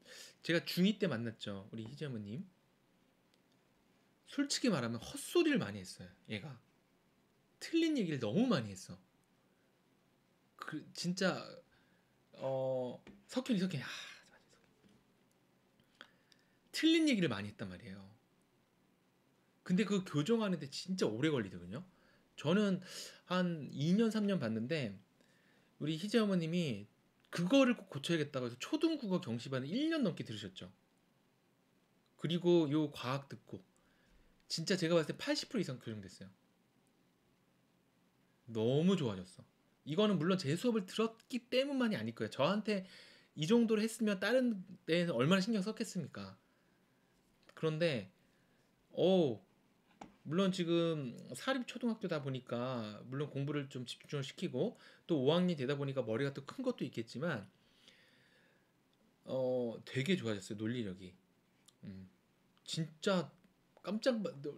제가 중2 때 만났죠. 우리 희재어머님. 솔직히 말하면 헛소리를 많이 했어요. 얘가 틀린 얘기를 너무 많이 했어. 진짜 석현이 틀린 얘기를 많이 했단 말이에요. 근데 그 교정하는데 진짜 오래 걸리거든요. 저는 한 2년 3년 봤는데 우리 희재 어머님이 그거를 꼭 고쳐야겠다고 해서 초등국어 경시반을 1년 넘게 들으셨죠. 그리고 요 과학 듣고 진짜 제가 봤을 때 80% 이상 교정됐어요. 너무 좋아졌어. 이거는 물론 제 수업을 들었기 때문만이 아닐 거예요. 저한테 이 정도로 했으면 다른 데에서 얼마나 신경 썼겠습니까? 그런데 물론 지금 사립 초등학교다 보니까 물론 공부를 좀 집중을 시키고 또 5학년이 되다 보니까 머리가 또 큰 것도 있겠지만 되게 좋아졌어요. 논리력이. 진짜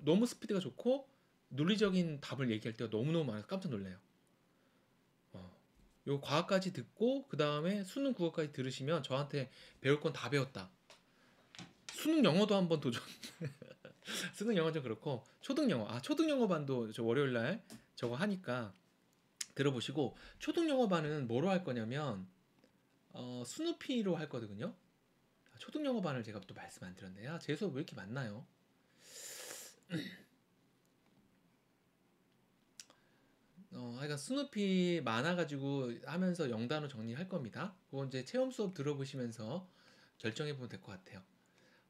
너무 스피드가 좋고 논리적인 답을 얘기할 때가 너무너무 많아서 깜짝 놀라요. 요 과학까지 듣고 그 다음에 수능 국어까지 들으시면 저한테 배울 건 다 배웠다. 수능 영어도 한번 도전. 수능 영어 좀 그렇고 초등 영어 초등 영어반도 저 월요일 날 저거 하니까 들어보시고 초등 영어반은 뭐로 할 거냐면 스누피로 할 거거든요. 초등 영어반을 제가 또 말씀 안 드렸네요. 제 수업 왜 이렇게 많나요? 하여간 스누피 많아가지고 하면서 영단어 정리할 겁니다. 그건 이제 체험 수업 들어보시면서 결정해 보면 될 것 같아요.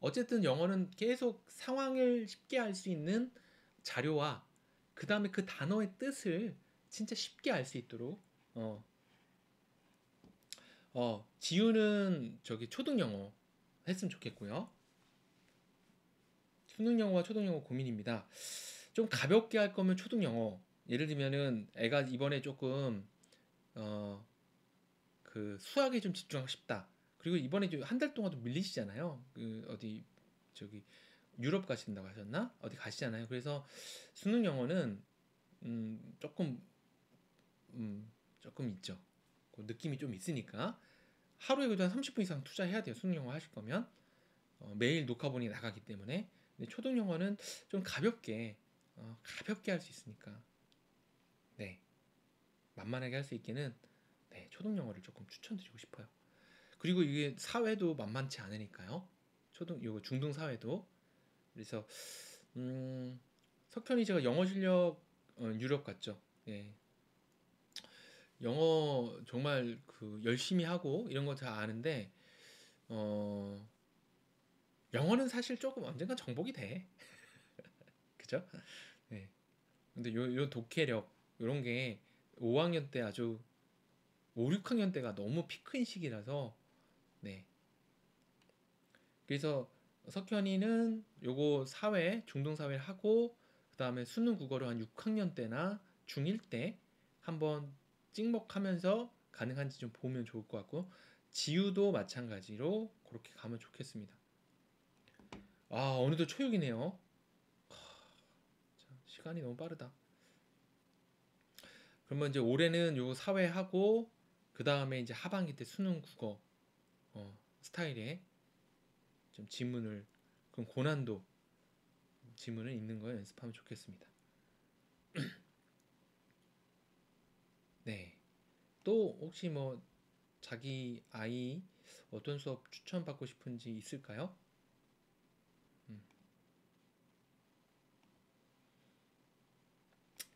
어쨌든 영어는 계속 상황을 쉽게 알 수 있는 자료와 그 다음에 그 단어의 뜻을 진짜 쉽게 알 수 있도록 지우는 저기 초등 영어 했으면 좋겠고요. 수능 영어와 초등 영어 고민입니다. 좀 가볍게 할 거면 초등 영어. 예를 들면은 애가 이번에 조금 그 수학에 좀 집중하고 싶다. 그리고 이번에 한 달 동안도 밀리시잖아요. 어디 저기 유럽 가신다고 하셨나? 어디 가시잖아요. 그래서 수능 영어는 조금 있죠. 그 느낌이 좀 있으니까 하루에 그래도 한 30분 이상 투자해야 돼요. 수능 영어 하실 거면 매일 녹화본이 나가기 때문에. 근데 초등 영어는 좀 가볍게 할 수 있으니까 네 만만하게 할 수 있게는 초등 영어를 조금 추천드리고 싶어요. 그리고 이게 사회도 만만치 않으니까요. 요거 중등 사회도. 그래서 석현이 제가 영어 실력 유럽 갔죠. 예. 영어 정말 그 열심히 하고 이런 거 다 아는데 영어는 사실 조금 언젠가 정복이 돼. 그죠? 네. 근데 요 독해력 요런 게 5학년 때 아주 5, 6학년 때가 너무 피크인 시기라서 네. 그래서 석현이는 요거 사회, 중등사회를 하고 그 다음에 수능 국어를 한 6학년 때나 중1 때 한번 찍먹하면서 가능한지 좀 보면 좋을 것 같고, 지우도 마찬가지로 그렇게 가면 좋겠습니다. 아, 어느덧 초육이네요. 시간이 너무 빠르다. 그러면 이제 올해는 요 사회하고 그 다음에 이제 하반기 때 수능 국어 스타일의 좀 지문을, 그럼 고난도 지문을 읽는 거 연습하면 좋겠습니다. 네. 또 혹시 뭐 자기 아이 어떤 수업 추천받고 싶은지 있을까요?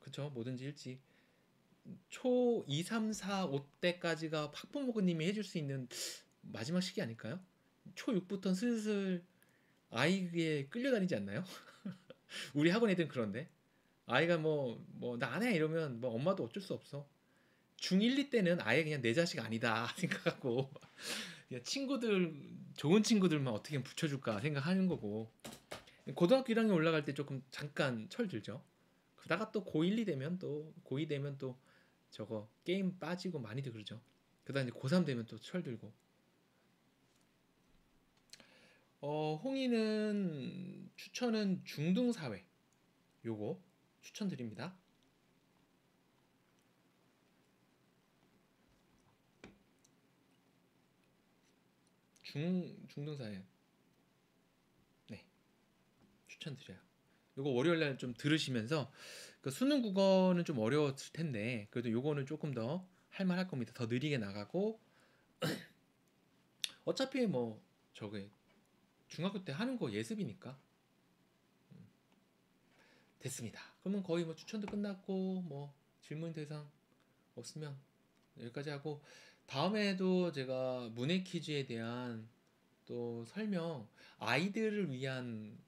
그쵸, 뭐든지 일찍 초 2, 3, 4, 5때까지가 학부모님이 해줄 수 있는 마지막 시기 아닐까요? 초 6부터는 슬슬 아이에 끌려다니지 않나요? 우리 학원 애들은 그런데 아이가 뭐 나 안 해 이러면 뭐 엄마도 어쩔 수 없어. 중 1, 2 때는 아예 그냥 내 자식 아니다 생각하고 그냥 친구들, 좋은 친구들만 어떻게 붙여줄까 생각하는 거고, 고등학교 1학년 올라갈 때 조금 잠깐 철 들죠. 그러다가 또 고1, 2 되면 또 고2 되면 또 저거 게임 빠지고 많이들 그러죠. 그다음 이제 고3 되면 또 철 들고. 홍이는 추천은 중등사회 요거 추천드립니다. 중등사회 네 추천드려요. 요거 월요일날 좀 들으시면서, 그 수능 국어는 좀 어려웠을 텐데 그래도 요거는 조금 더 할만할 겁니다. 더 느리게 나가고 어차피 뭐 저게 중학교 때 하는 거 예습이니까. 됐습니다. 그러면 거의 뭐 추천도 끝났고 뭐 질문 대상 없으면 여기까지 하고, 다음에도 제가 문해 퀴즈에 대한 또 설명, 아이들을 위한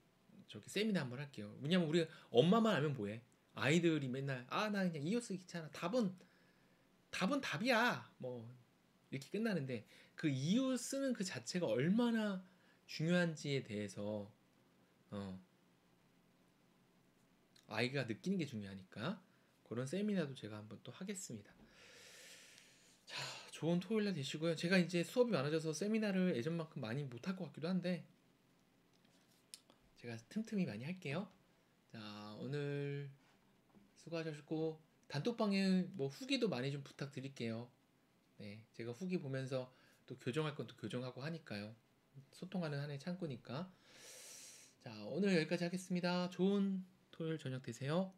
저기 세미나 한번 할게요. 왜냐면 우리 엄마만 알면 뭐해? 아이들이 맨날 아 나 그냥 이어 쓰기 귀찮아. 답은 답이야. 뭐 이렇게 끝나는데 그 이유 쓰는 그 자체가 얼마나 중요한지에 대해서 어, 아이가 느끼는 게 중요하니까 그런 세미나도 제가 한번 또 하겠습니다. 자, 좋은 토요일 날 되시고요. 제가 이제 수업이 많아져서 세미나를 예전만큼 많이 못할 것 같기도 한데 제가 틈틈이 많이 할게요. 자, 오늘 수고하셨고 단톡방에 뭐 후기도 많이 좀 부탁드릴게요. 네, 제가 후기 보면서 또 교정할 건 또 교정하고 하니까요. 소통하는 하나의 창구니까. 자, 오늘 여기까지 하겠습니다. 좋은 토요일 저녁 되세요.